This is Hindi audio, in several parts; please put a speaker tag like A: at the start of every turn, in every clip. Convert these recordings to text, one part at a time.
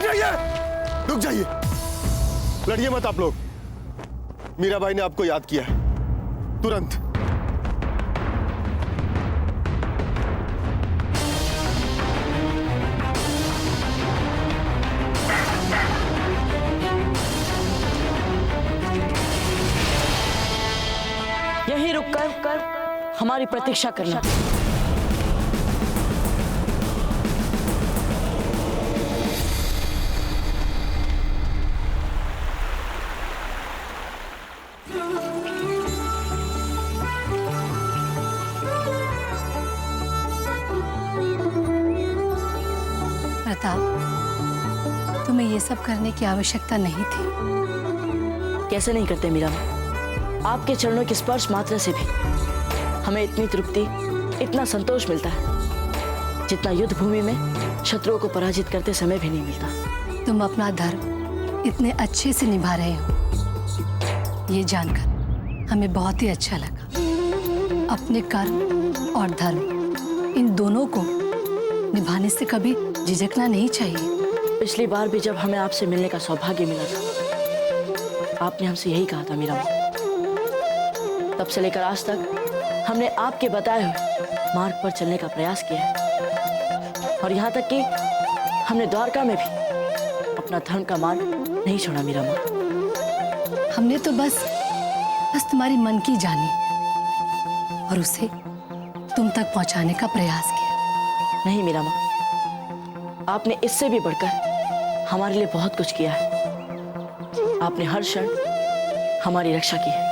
A: जाइए, रुक जाइए, लड़िए मत आप लोग। मीराबाई ने आपको याद किया है, तुरंत।
B: यहीं रुककर हमारी प्रतीक्षा करना।
C: प्रताप, तुम्हें ये सब करने की आवश्यकता नहीं थी।
B: कैसे नहीं करते मीरा? आपके चरणों के स्पर्श मात्र से भी हमें इतनी तृप्ति, इतना संतोष मिलता है जितना युद्ध भूमि में शत्रुओं को पराजित करते समय भी नहीं मिलता।
C: तुम अपना धर्म इतने अच्छे से निभा रहे हो, ये जानकर हमें बहुत ही अच्छा लगा। अपने कर्म और धर्म इन दोनों को निभाने से कभी झिझकना नहीं चाहिए।
B: पिछली बार भी जब हमें आपसे मिलने का सौभाग्य मिला था, आपने हमसे यही कहा था मीरा। तब से लेकर आज तक हमने आपके बताए हुए मार्ग पर चलने का प्रयास किया है, और यहाँ तक कि हमने द्वारका में भी अपना धर्म का मार्ग नहीं छोड़ा मीरा माँ।
C: हमने तो बस तुम्हारी मन की जानी और उसे तुम तक पहुंचाने का प्रयास किया।
B: नहीं मीरा माँ, आपने इससे भी बढ़कर हमारे लिए बहुत कुछ किया है। आपने हर क्षण हमारी रक्षा की है।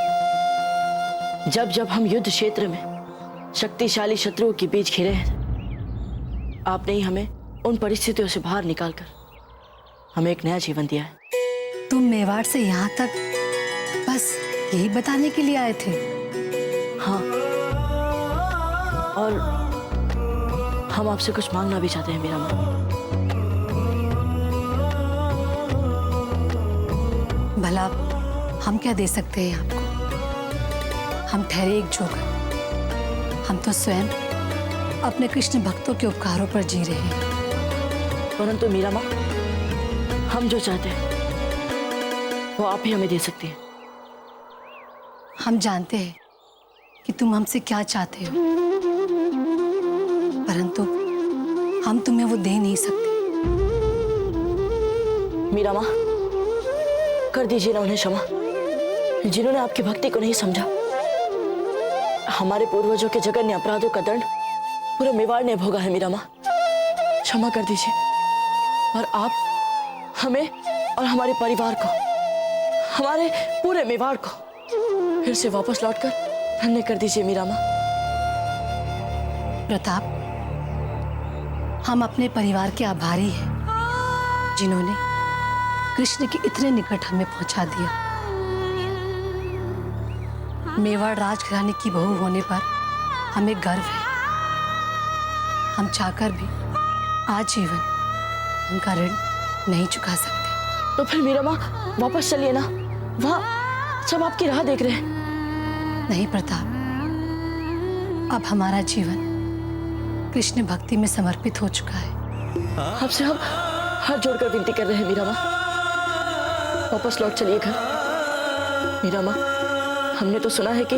B: जब जब हम युद्ध क्षेत्र में शक्तिशाली शत्रुओं के बीच घिरे हैं, आपने ही हमें उन परिस्थितियों से बाहर निकालकर हमें एक नया जीवन दिया है।
C: तुम मेवाड़ से यहाँ तक बस यही बताने के लिए आए थे?
B: हाँ, और हम आपसे कुछ मांगना भी चाहते हैं मीरा माँ।
C: भला हम क्या दे सकते हैं आपको? हम ठहरे एक जोग। हम तो स्वयं अपने कृष्ण भक्तों के उपकारों पर जी रहे हैं।
B: परंतु मीरा माँ, हम जो चाहते हैं वो आप ही हमें दे सकती हैं।
C: हम जानते हैं कि तुम हमसे क्या चाहते हो, परंतु हम तुम्हें वो दे नहीं सकते।
B: मीरा माँ, कर दीजिए ना उन्हें क्षमा, जिन्होंने आपकी भक्ति को नहीं समझा। हमारे पूर्वजों के जघन्य अपराधों का दंड पूरे मेवाड़ ने भोगा है मीरा माँ। क्षमा कर दीजिए, और आप हमें और हमारे परिवार को, हमारे पूरे मेवाड़ को फिर से वापस लौटकर धन्य कर दीजिए मीरा माँ।
C: प्रताप, हम अपने परिवार के आभारी हैं जिन्होंने कृष्ण के इतने निकट हमें पहुंचा दिया। मेवाड़ राजघराने की बहू होने पर हमें गर्व है। हम चाहकर भी आजीवन उनका ऋण नहीं चुका सकते।
B: तो फिर मीरा माँ वापस चलिए ना, वहाँ सब आपकी राह देख रहे हैं।
C: नहीं प्रताप, अब हमारा जीवन कृष्ण भक्ति में समर्पित हो चुका है।
B: आपसे हम हाथ जोड़कर विनती कर रहे हैं मीरा माँ, वापस लौट चलिए घर। मीरा माँ, हमने तो सुना है कि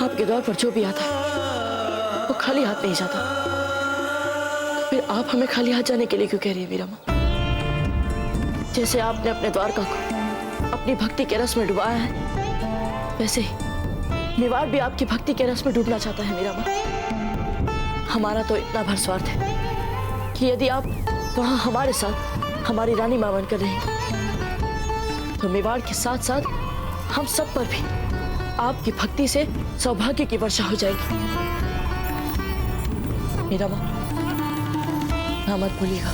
B: आपके द्वार पर जो भी आता है वो खाली हाथ नहीं जाता। तो फिर आप हमें खाली हाथ जाने के लिए क्यों कह रही है मीरा माँ? जैसे आपने अपने द्वारका को अपनी भक्ति के रस में डुबाया है, वैसे ही मेवाड़ भी आपकी भक्ति के रस में डूबना चाहता है मीरा माँ। हमारा तो इतना भर स्वार्थ है कि यदि आप वहाँ हमारे साथ हमारी रानी मां बनकर रहेंगी, तो मेवाड़ के साथ साथ हम सब पर भी आपकी भक्ति से सौभाग्य की वर्षा हो जाएगी। मीरा माँ, ना मत भूलिएगा।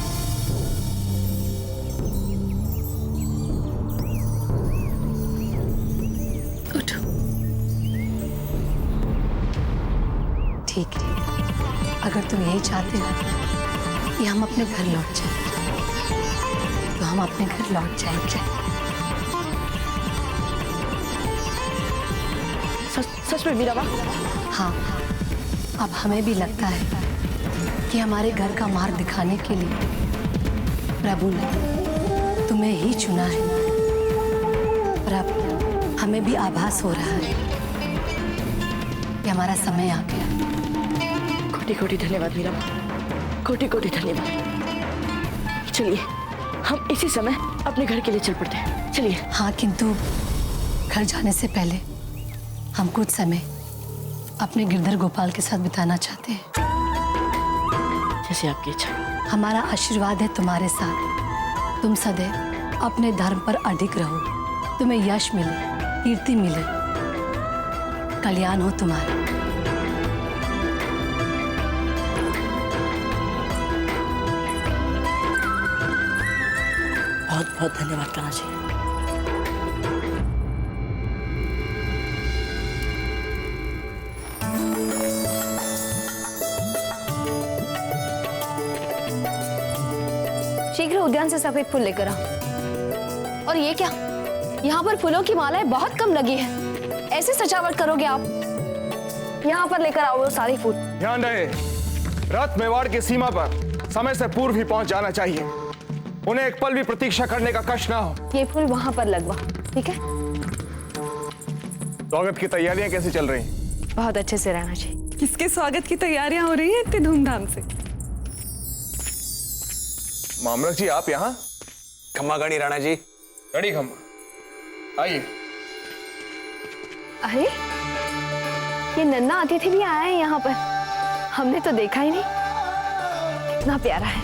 C: उठो। ठीक है, अगर तुम यही चाहते हो कि हम अपने घर लौट जाएं, तो हम अपने घर लौट जाएंगे।
B: सच में मीरा माँ?
C: हाँ, अब हमें भी लगता है कि हमारे घर का मार्ग दिखाने के लिए प्रभु ने तुम्हें ही चुना है। और अब हमें भी आभास हो रहा है कि हमारा समय आ गया।
B: कोटि कोटि धन्यवाद मीरा माँ, कोटि कोटि धन्यवाद। चलिए हम इसी समय अपने घर के लिए चल पड़ते हैं। चलिए।
C: हाँ, किंतु घर जाने से पहले हम कुछ समय अपने गिरधर गोपाल के साथ बिताना चाहते हैं।
B: जैसे आपकी इच्छा।
C: हमारा आशीर्वाद है तुम्हारे साथ। तुम सदैव अपने धर्म पर अडिग रहो, तुम्हें यश मिले, कीर्ति मिले, कल्याण हो तुम्हारा।
B: बहुत बहुत धन्यवाद कान्हा जी।
D: शीघ्र उद्यान से सफेद फूल लेकर आओ। और ये क्या, यहाँ पर फूलों की मालाएं बहुत कम लगी है। ऐसे सजावट करोगे आप? यहाँ पर लेकर आओ वो सारे फूल।
E: ध्यान रहे, रथ मेवाड़ की सीमा पर समय से पूर्व ही पहुंच जाना चाहिए। उन्हें एक पल भी प्रतीक्षा करने का कष्ट ना हो।
D: ये फूल वहाँ पर लगवा, ठीक है?
E: स्वागत की तैयारियां कैसी चल रही?
D: बहुत अच्छे से रहना जी।
F: किसके स्वागत की तैयारियां हो रही हैं इतनी धूमधाम से?
E: मामलक जी, आप यहाँ?
G: खम्मा गणी राणा जी।
E: गणी खम्मा, आइए।
D: अरे ये नन्हा अतिथि भी आया है यहाँ पर, हमने तो देखा ही नहीं। कितना प्यारा है।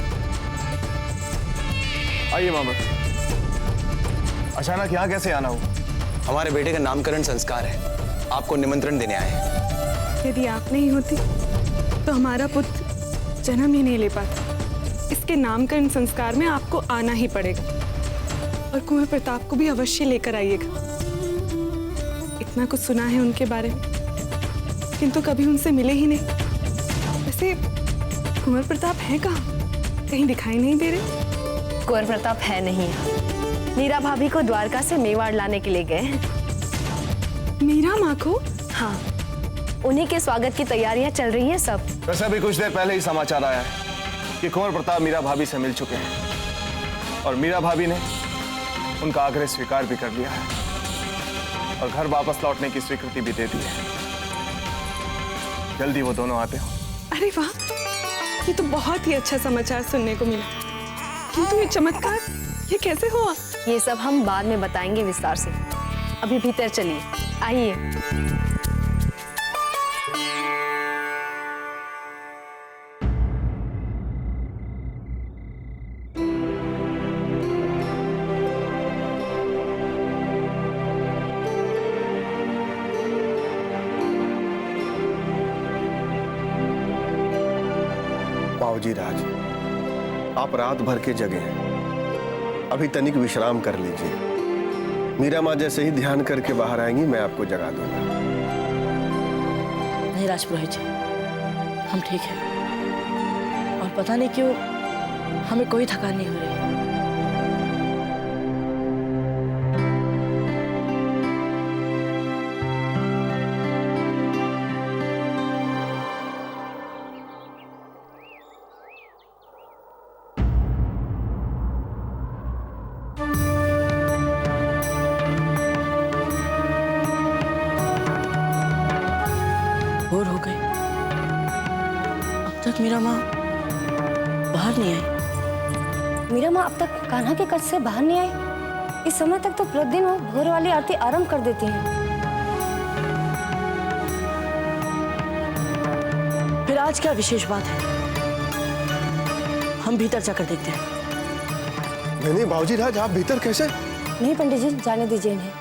E: आइए मामलक। अचानक यहाँ कैसे आना हुआ?
G: हमारे बेटे का नामकरण संस्कार है, आपको निमंत्रण देने आए हैं।
F: यदि आप नहीं होती तो हमारा पुत्र जन्म ही नहीं ले पाता। इसके नामकरण संस्कार में आपको आना ही पड़ेगा, और कुंवर प्रताप को भी अवश्य लेकर आइएगा। इतना कुछ सुना है उनके बारे में, किंतु कभी उनसे मिले ही नहीं। वैसे कुंवर प्रताप है कहाँ? कहीं दिखाई नहीं दे रहे।
D: कुंवर प्रताप है नहीं यहाँ। मीरा भाभी को द्वारका से मेवाड़ लाने के लिए गए हैं।
F: मीरा माँ को?
D: हाँ, उन्हीं के स्वागत की तैयारियां चल रही हैं सब।
E: वैसे अभी कुछ देर पहले ही समाचार आया है कि कुंवर प्रताप मीरा भाभी से मिल चुके हैं, और मीरा भाभी ने उनका आग्रह स्वीकार भी कर लिया है, और घर वापस लौटने की स्वीकृति भी दे दी है। जल्दी वो दोनों आते हो।
F: अरे वाह, ये तो बहुत ही अच्छा समाचार सुनने को मिला। किंतु ये चमत्कार ये कैसे हुआ?
D: ये सब हम बाद में बताएंगे विस्तार से। अभी भीतर चलिए, आइए।
A: बाबूजी राज, आप रात भर के जगे हैं, अभी तनिक विश्राम कर लीजिए। मीरा माँ जैसे ही ध्यान करके बाहर आएंगी मैं आपको जगा दूंगा।
B: नहीं राजपुरोहित जी, हम ठीक हैं, और पता नहीं क्यों हमें कोई थकान नहीं हो रही। भोर हो गई, अब तक मीरा माँ बाहर नहीं आई।
D: मीरा माँ अब तक कान्हा के कच्छ से बाहर नहीं आई। इस समय तक तो प्रतिदिन वो भोर वाली आरती आरंभ कर देती हैं।
B: फिर आज क्या विशेष बात है? हम भीतर जाकर देखते हैं।
A: नहीं बाबूजी राज, आप भीतर कैसे?
D: नहीं पंडित जी, जाने दीजिए इन्हें।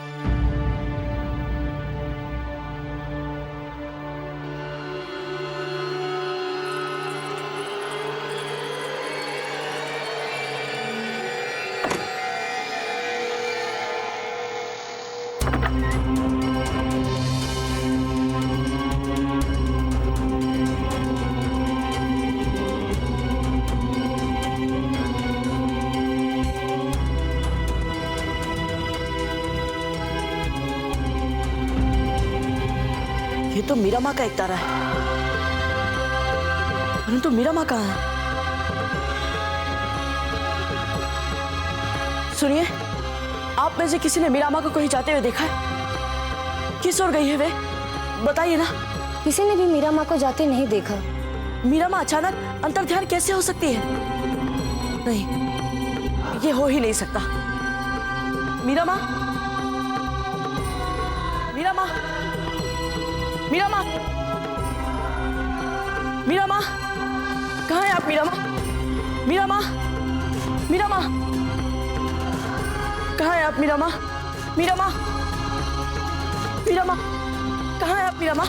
B: ये तो मीरा माँ का एक तारा है, परंतु मीरा माँ कहाँ है? सुनिए, आप में से किसी ने मीरा माँ को कहीं जाते हुए देखा है? किस ओर गई है वे? बताइए ना।
D: किसी ने भी मीरा माँ को जाते नहीं देखा।
B: मीरा माँ अचानक अंतर्ध्यान कैसे हो सकती है? नहीं, ये हो ही नहीं सकता। मीरा माँ, मीरा माँ, मीरा माँ, मीरा माँ, कहाँ है आप मीरा माँ? मीरा माँ, मीरा माँ, कहाँ है आप मीरा माँ? मीरा माँ, मीरा माँ, कहाँ है आप मीरा माँ?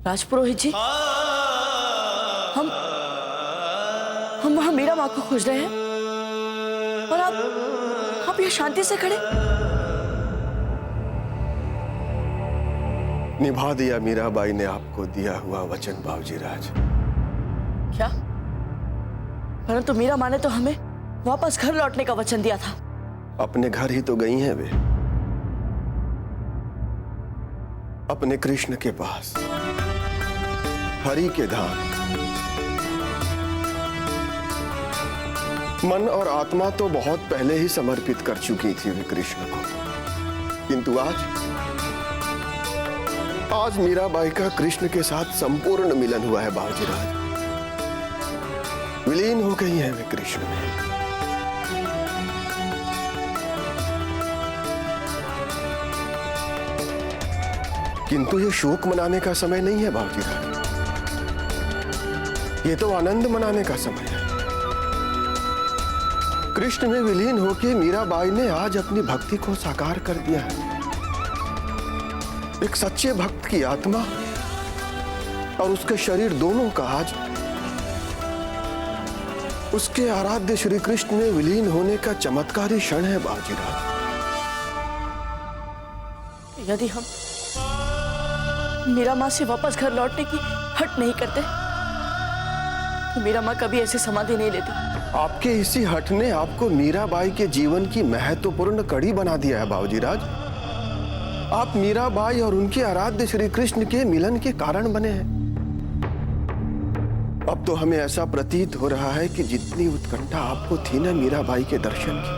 B: राजपुरोहित जी, हम वहां मीरा माँ को खोज रहे हैं और आप यहाँ शांति से खड़े।
A: निभा दिया मीराबाई ने आपको दिया हुआ वचन बाबूजी राज।
B: क्या? परंतु मीरा माँ ने तो हमें वापस घर लौटने का वचन दिया था।
A: अपने घर ही तो गई हैं वे, अपने कृष्ण के पास, हरि के धाम। मन और आत्मा तो बहुत पहले ही समर्पित कर चुकी थी वे कृष्ण को, किंतु आज मीराबाई का कृष्ण के साथ संपूर्ण मिलन हुआ है बाबूजी राज। विलीन हो गई है वे कृष्ण में। किंतु ये शोक मनाने का समय नहीं है बाबूजी राज, ये तो आनंद मनाने का समय है। कृष्ण में विलीन होकर मीराबाई ने आज अपनी भक्ति को साकार कर दिया है। एक सच्चे भक्त की आत्मा और उसके शरीर दोनों का आज उसके आराध्य श्री कृष्ण में विलीन होने का चमत्कारी क्षण है बाबूजी राज।
B: यदि हम मीरा माँ से वापस घर लौटने की हट नहीं करते तो मीरा माँ कभी ऐसे समाधि नहीं लेती।
A: आपके इसी हट ने आपको मीराबाई के जीवन की महत्वपूर्ण कड़ी बना दिया है बाबूजी राज। आप मीराबाई और उनके आराध्य श्री कृष्ण के मिलन के कारण बने हैं। अब तो हमें ऐसा प्रतीत हो रहा है कि जितनी उत्कंठा आपको थी ना मीराबाई के दर्शन की,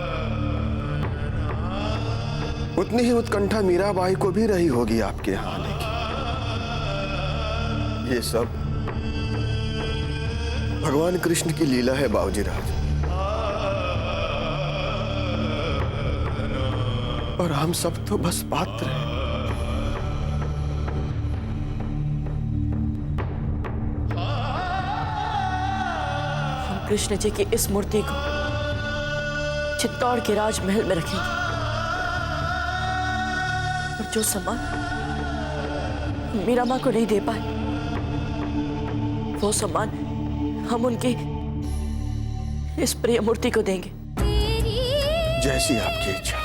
A: उतनी ही उत्कंठा मीराबाई को भी रही होगी आपके यहाँ आने की। ये सब भगवान कृष्ण की लीला है बाबूजी राज, और हम सब तो बस पात्र हैं।
B: हम कृष्ण जी की इस मूर्ति को चित्तौड़ के राजमहल में रखेंगे और जो सम्मान मीरा माँ को नहीं दे पाए वो सम्मान हम उनकी इस प्रिय मूर्ति को देंगे।
A: जैसी आपकी इच्छा।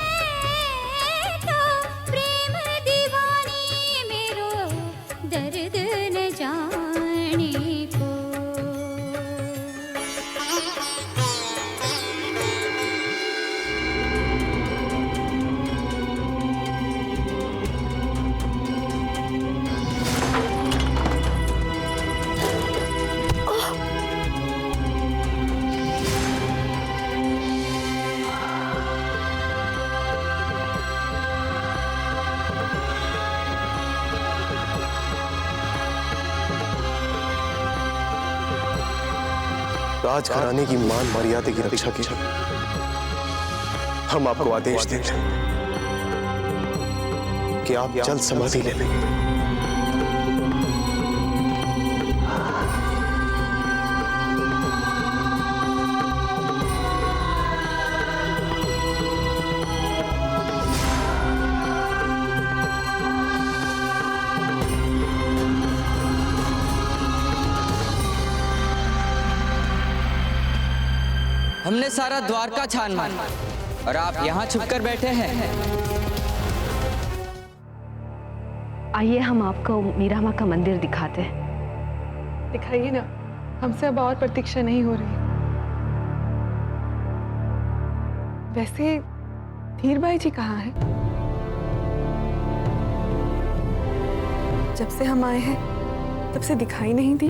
A: राजघराने की मान मर्यादा की रक्षा के लिए हम आपको आदेश देते हैं कि आप जल्द समाधि ले लें।
H: हमने सारा द्वारका छान मारा और आप यहाँ छुपकर बैठे हैं।
I: आइए हम आपको मीरा माँ का मंदिर दिखाते हैं।
F: दिखाइए ना, हमसे अब और प्रतीक्षा नहीं हो रही। वैसे धीरबाई जी कहाँ हैं? जब से हम आए हैं तब से दिखाई नहीं दी।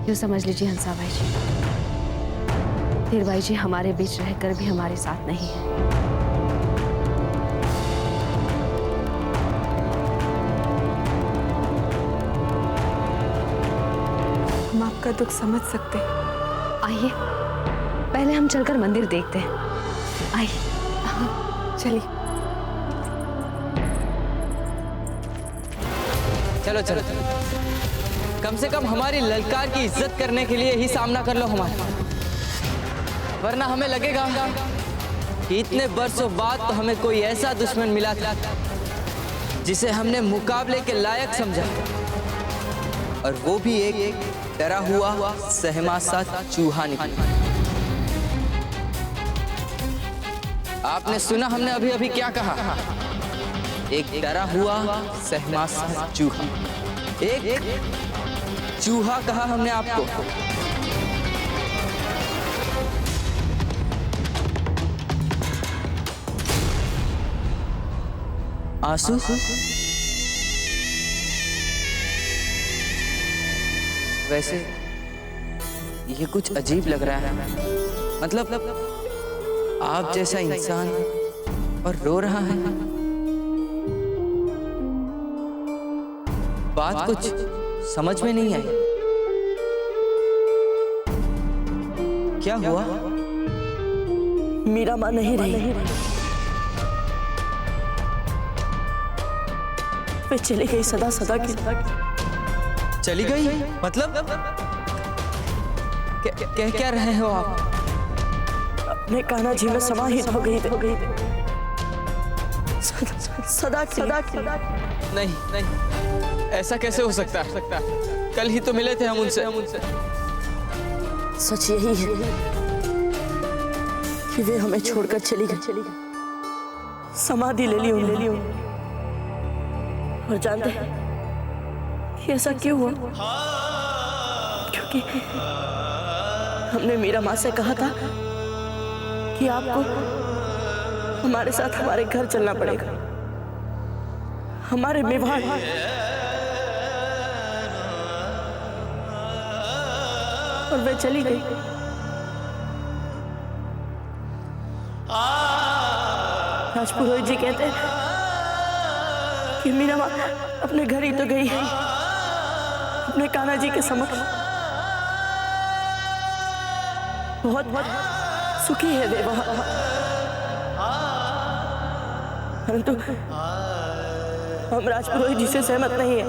I: यूँ समझ लीजिए हंसा भाई जी, धीर भाई जी हमारे बीच रहकर भी हमारे साथ नहीं है।
F: हम आपका दुख समझ सकते हैं।
I: आइए पहले हम चलकर मंदिर देखते हैं। आइए
F: चलिए।
H: चलो चलो कम से कम हमारी ललकार की इज्जत करने के लिए ही सामना कर लो हमारा, वरना हमें लगेगा कि इतने बरसों बाद तो हमें कोई ऐसा दुश्मन मिला था जिसे हमने मुकाबले के लायक समझा, और वो भी एक डरा हुआ सहमा सा चूहा निकला। आपने सुना हमने अभी अभी क्या कहा? एक डरा हुआ सहमा सा चूहा, एक चूहा कहा हमने आपको। आंसू? वैसे ये कुछ अजीब लग रहा है। मतलब आप जैसा इंसान और रो रहा है। बात कुछ समझ में नहीं आई। क्या हुआ?
B: मीरा माँ नहीं रही, वे चली गई सदा सदा की।
H: चली गई? मतलब कह क्या रहे हो आप?
B: अपने कान्हा जी में समाहित हो गई सदा की।
H: नहीं नहीं, ऐसा कैसे हो सकता है? कल ही तो मिले थे हम उनसे।
B: सच यही है कि वे हमें छोड़कर चली गई, समाधि ले ली उन्होंने। और जानते हैं कि ऐसा क्यों हुआ? क्योंकि हमने मीरा माँ से कहा था कि आपको हमारे साथ हमारे घर चलना पड़ेगा, हमारे मेवाड़। और वे चली गई। राजपुरोहित जी कहते हैं कि मीरा माँ अपने घर ही तो गई है, अपने कान्हा जी के समक्ष। बहुत बहुत सुखी है वे वहां, परंतु हम राजपुरोहित जी से सहमत नहीं है,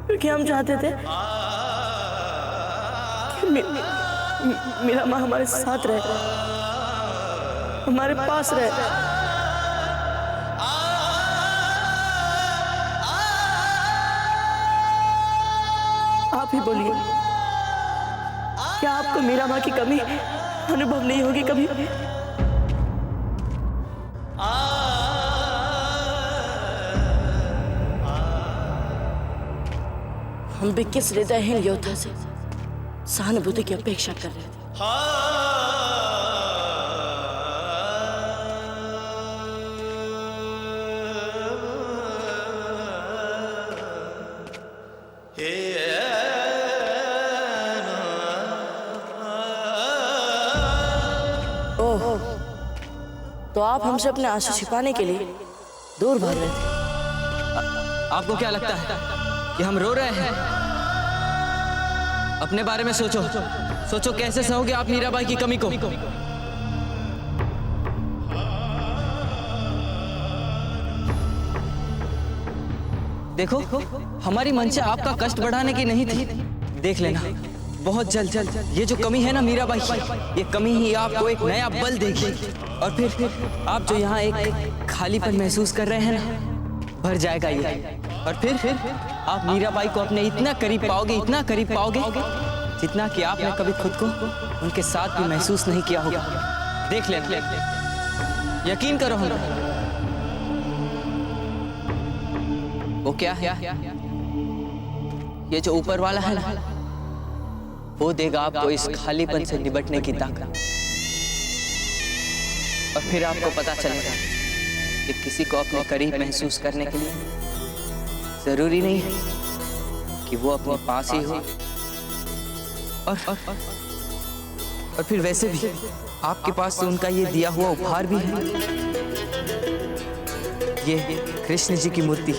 B: क्योंकि हम चाहते थे कि मीरा माँ हमारे साथ रहे, हमारे पास रहे। आप ही बोलिए, क्या आपको मीरा माँ की कमी अनुभव नहीं होगी कभी? हम भी किस हृदयहीन योद्धा से सहानुभूति की अपेक्षा कर रहे थे। ओह, तो आप हमसे अपने आंसू छिपाने के लिए दूर भाग रहे थे।
H: आपको क्या लगता है कि हम रो रहे हैं? अपने बारे में सोचो, सोचो कैसे सहोगे आप मीराबाई की कमी को। देखो, हमारी मंशा आपका कष्ट बढ़ाने की नहीं थी। देख लेना, बहुत जल्द ये जो कमी है ना मीराबाई की, ये कमी ही आपको एक नया बल देगी, और फिर आप जो यहाँ एक खालीपन महसूस कर रहे हैं ना, भर जाएगा ये। और फिर आप मीराबाई को अपने इतना करीब पाओगे, इतना करीब पाओगे, जितना कि आपने कभी खुद को उनके साथ भी महसूस नहीं किया होगा। देख लेना, यकीन करो हम। वो क्या है? ये जो ऊपर वाला है ना, वो देगा आपको इस खालीपन से निपटने की ताकत। और फिर आपको पता चलेगा कि किसी को अपने करीब महसूस करने के लिए जरूरी नहीं है कि वो अपने पास ही हो। और फिर वैसे भी आपके पास तो उनका ये दिया हुआ उपहार भी है, ये कृष्ण जी की मूर्ति,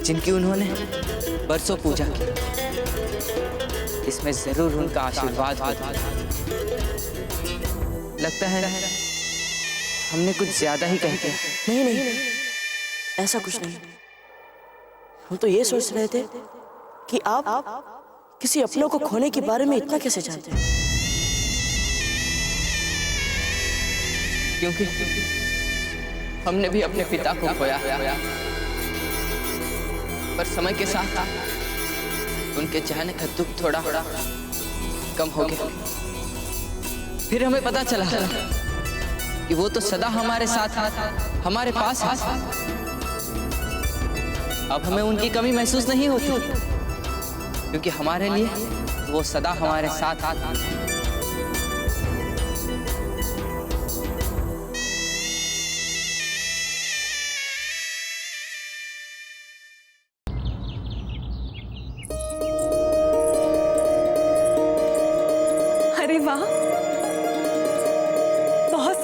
H: जिनकी उन्होंने बरसों पूजा की। इसमें जरूर उनका आशीर्वाद होगा। लगता है हमने कुछ ज्यादा ही कह दिया।
B: नहीं नहीं, ऐसा कुछ नहीं। हम तो ये सोच रहे थे कि आप किसी अपनों को खोने के बारे में इतना कैसे जानते हैं।
H: क्योंकि हमने भी अपने पिता को खोया, पर समय के साथ उनके जाने का दुख थोड़ा कम हो गया। फिर हमें पता चला कि वो तो सदा हमारे साथ, हमारे पास है। अब हमें उनकी कमी महसूस नहीं होती, क्योंकि हमारे लिए वो सदा हमारे साथ।
F: अरे वाह, बहुत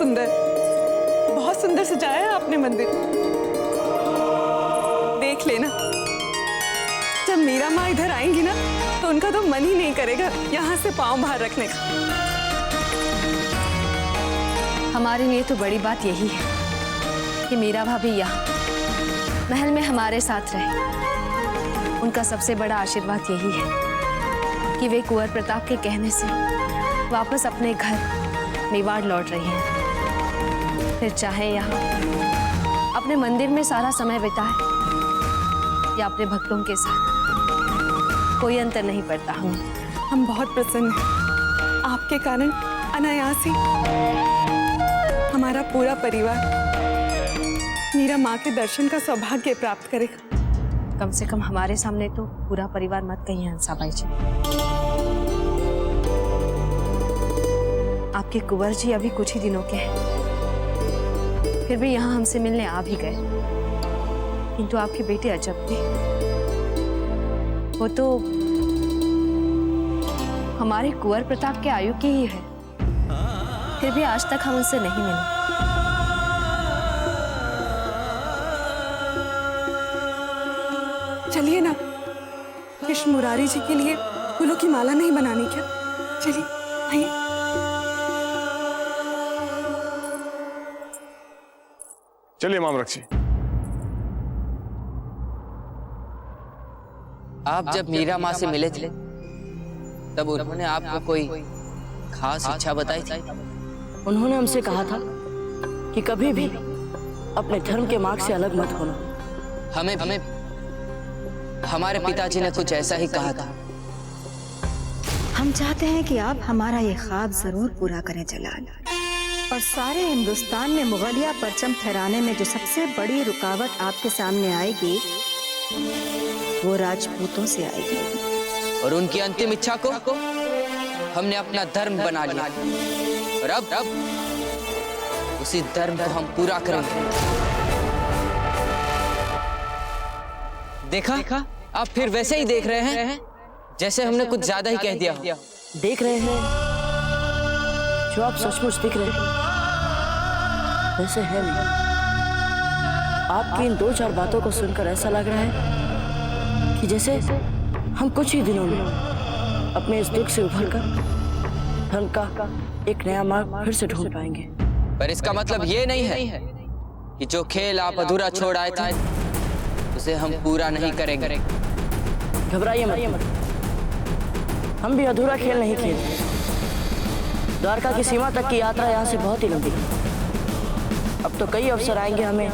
F: सुंदर सजाया है आपने मंदिर। देख लेना, जब मीरा माँ इधर आएंगी ना तो उनका तो मन ही नहीं करेगा यहाँ से पाँव बाहर रखने का।
D: हमारे लिए तो बड़ी बात यही है कि मीरा भाभी यहाँ महल में हमारे साथ रहे। उनका सबसे बड़ा आशीर्वाद यही है कि वे कुंवर प्रताप के कहने से वापस अपने घर मेवाड़ लौट रही हैं। फिर चाहे यहाँ अपने मंदिर में सारा समय बिताए या अपने भक्तों के साथ, कोई अंतर नहीं पड़ता।
F: हम बहुत प्रसन्न हैं। आपके कारण अनायास ही हमारा पूरा परिवार मीरा माँ के दर्शन का सौभाग्य प्राप्त करेगा।
D: कम से कम हमारे सामने तो पूरा परिवार मत कहिए हंसाबाई जी। आपके कुंवर जी अभी कुछ ही दिनों के हैं, फिर भी यहाँ हमसे मिलने आ भी गए। किंतु आपके बेटे अजब थे, वो तो हमारे कुंवर प्रताप के आयु की ही है, फिर भी आज तक हम उनसे नहीं मिले।
F: चलिए ना, कृष्ण मुरारी जी के लिए फूलों की माला नहीं बनानी क्या? चलिए आइए।
E: चलिए मामरक्षी।
H: आप जब मीरा माँ से मिले थे तब उन्होंने आपको कोई खास इच्छा बताई थी?
B: उन्होंने हमसे कहा था कि कभी भी अपने धर्म के मार्ग से अलग मत होना।
H: हमें हमारे पिताजी ने कुछ ऐसा ही कहा था।
J: हम चाहते हैं कि आप हमारा ये ख्वाब जरूर पूरा करें जलाल, और सारे हिंदुस्तान में मुगलिया परचम फहराने में जो सबसे बड़ी रुकावट आपके सामने आएगी वो राजपूतों से आएगी।
H: और उनकी अंतिम इच्छा को हमने अपना धर्म बना लिया, और अब उसी धर्म को हम पूरा करेंगे। देखा, आप फिर वैसे ही देख रहे हैं जैसे हमने कुछ ज्यादा ही कह दिया हो।
B: देख रहे हैं जो आप सचमुच दिख रहे हैं वैसे है नहीं। आपकी इन 2-4 बातों को सुनकर ऐसा लग रहा है कि जैसे हम कुछ ही दिनों में अपने इस दुख से उभरकर धर्म का एक नया मार्ग फिर से ढूंढ पाएंगे।
H: पर इसका मतलब ये नहीं है कि जो खेल आप अधूरा छोड़ आए थे उसे हम पूरा नहीं करेंगे।
B: घबराइए मत, हम भी अधूरा खेल नहीं खेलते। द्वारका की सीमा तक की यात्रा यहाँ से बहुत ही लंबी है। अब तो कई अवसर आएंगे हमें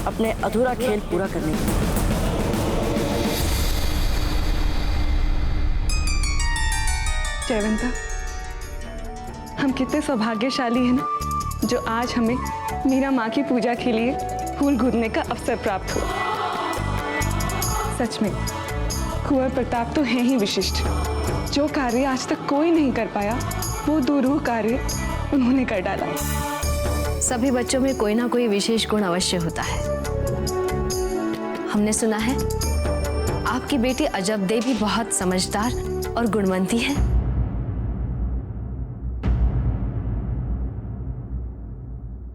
B: अपने अधूरा खेल पूरा करने के।
F: जयवंता, हम कितने सौभाग्यशाली हैं ना, जो आज हमें मीरा माँ की पूजा के लिए फूल गूंथने का अवसर प्राप्त हुआ। सच में कुंवर प्रताप तो हैं ही विशिष्ट। जो कार्य आज तक कोई नहीं कर पाया वो दुरूह कार्य उन्होंने कर डाला।
D: सभी बच्चों में कोई ना कोई विशेष गुण अवश्य होता है। हमने सुना है आपकी बेटी अजब दे भी बहुत समझदार और गुणवंती है।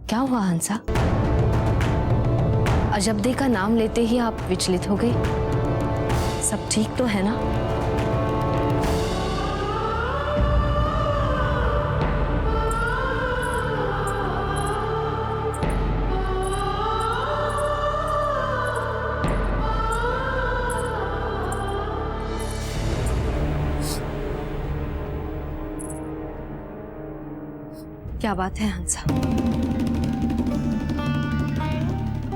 D: क्या हुआ हंसा? अजब दे का नाम लेते ही आप विचलित हो गई। सब ठीक तो है ना? क्या बात है हंसा?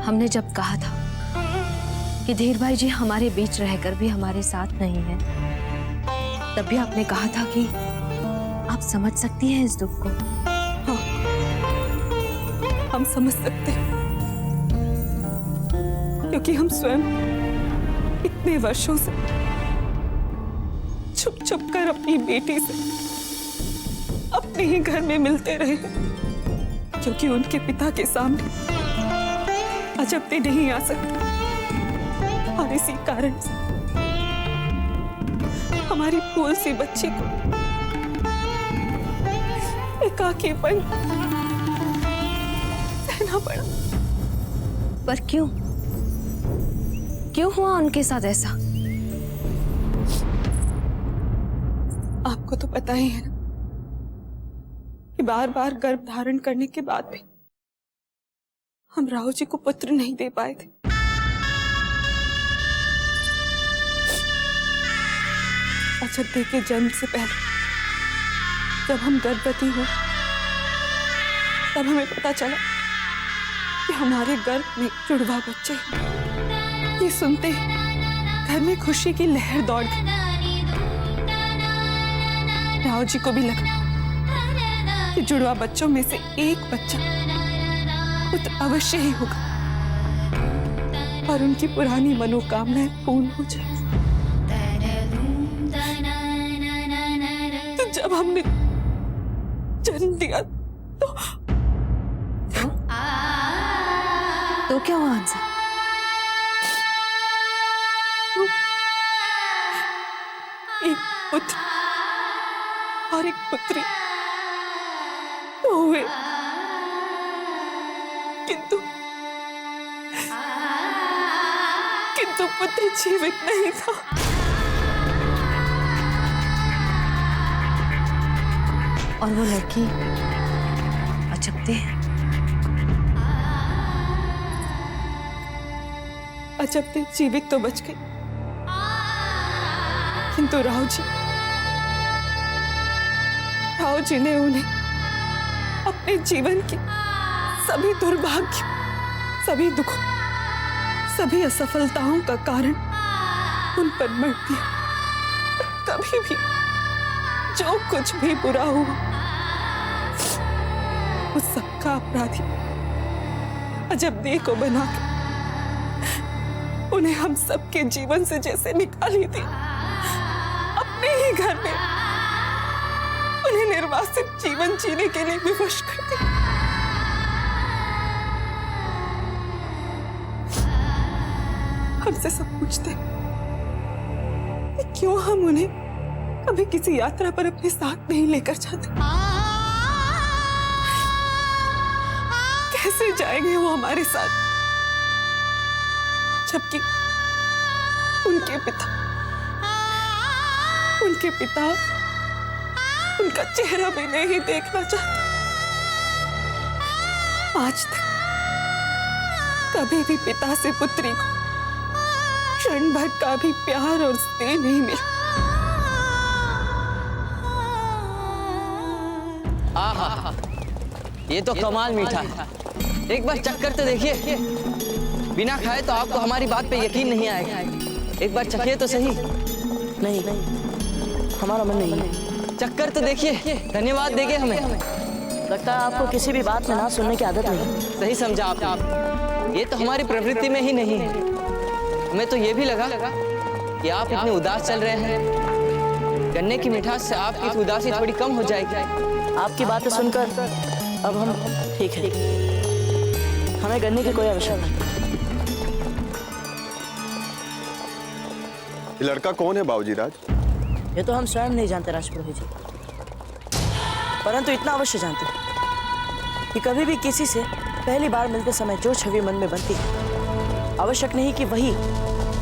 D: हमने जब कहा था कि धीर भाई जी हमारे बीच रहकर भी हमारे साथ नहीं है, तब भी आपने कहा था कि आप समझ सकती हैं इस दुख को।
F: हाँ, हम समझ सकते हैं, क्योंकि हम स्वयं इतने वर्षों से छुप छुप कर अपनी बेटी से अपने ही घर में मिलते रहे, क्योंकि उनके पिता के सामने अजब दे नहीं आ सकते। और इसी कारण से हमारी फूल सी बच्ची को एकाकीपन सहना पड़ा।
D: पर क्यों? क्यों हुआ उनके साथ ऐसा?
F: आपको तो पता ही है ना कि बार बार गर्भ धारण करने के बाद भी हम राव जी को पुत्र नहीं दे पाए थे। अजब दे के जन्म से पहले जब हम गर्भवती हुए, तब हमें पता चला कि हमारे गर्भ में जुड़वा बच्चे हैं। ये सुनते ही घर में खुशी की लहर दौड़ गई। राव जी को भी लगा कि जुड़वा बच्चों में से एक बच्चा पुत्र अवश्य ही होगा और उनकी पुरानी मनोकामनाएं पूर्ण हो जाएगी। तो जब हमने जन्म दिया
D: तो क्या हुआ हंसा?
F: एक पुत्र और एक पुत्री तो हुए, किंतु पुत्र जीवित नहीं था।
D: और वो लड़की अजब दे है।
F: अजब दे जीवित तो बच गई, किंतु राव जी ने उन्हें अपने जीवन के सभी दुर्भाग्य, सभी दुखों, सभी असफलताओं का कारण उन पर मर दिया। कभी भी जो कुछ भी बुरा हुआ, उस सबका अपराधी अजब दे को बनाकर उन्हें हम सबके जीवन से जैसे निकाल ही दिया। अपने ही घर में उन्हें निर्वासित जीवन जीने के लिए विवश कर दिया। हमसे सब पूछते क्यों हम उन्हें कभी किसी यात्रा पर अपने साथ नहीं लेकर जाते। कैसे जाएंगे वो हमारे साथ, जबकि उनके पिता उनका चेहरा भी नहीं देखना चाहते। आज तक कभी भी पिता से पुत्री को क्षण भर का भी प्यार और स्नेह नहीं मिला।
H: आहा, ये तो कमाल मीठा है। एक बार चक्कर तो देखिए। बिना खाए तो आपको हमारी बात पे यकीन नहीं आएगा। एक बार चखिए तो सही।
B: नहीं, हमारा मन नहीं है।
H: चक्कर तो देखिए, धन्यवाद देंगे हमें।
B: लगता है आपको किसी भी बात में ना सुनने की आदत नहीं।
H: सही समझा आप। ये तो हमारी प्रवृत्ति में ही नहीं है। हमें तो ये भी लगा कि आप इतने उदास चल रहे हैं। गन्ने की मिठास से आपकी उदासी थोड़ी कम हो जाएगी।
B: आपकी बातें सुनकर अब हम ठीक है, हमें करने की कोई आवश्यकता नहीं।
A: ये लड़का कौन है बाबूजी राज?
B: ये तो हम स्वयं नहीं जानते राजपुरोहित जी, परंतु इतना अवश्य जानते हैं कि कभी भी किसी से पहली बार मिलते समय जो छवि मन में बनती है, आवश्यक नहीं कि वही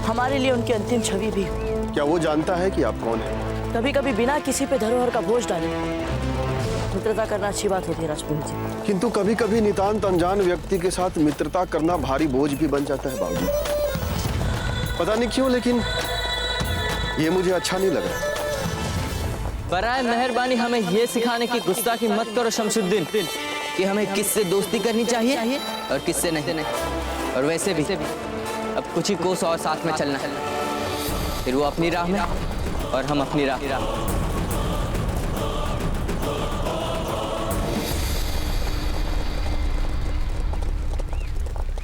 B: हमारे लिए उनकी अंतिम छवि भी हो।
A: क्या वो जानता है कि आप कौन हैं?
B: कभी कभी बिना किसी पे धरोहर का बोझ डाले मित्रता करना अच्छी बात होती है राजपुरोहित जी।
A: किंतु कभी कभी नितांत अनजान व्यक्ति के साथ मित्रता करना भारी बोझ भी बन जाता है बाबूजी। पता नहीं क्यों, लेकिन ये मुझे अच्छा नहीं लग रहा।
H: बराए मेहरबानी हमें ये सिखाने की गुस्ताखी मत करो शमशुद्दीन कि हमें किससे दोस्ती करनी चाहिए और किससे नहीं। और वैसे भी अब कुछ ही कोस और साथ में चलना है, फिर वो अपनी राह में और हम अपनी राह।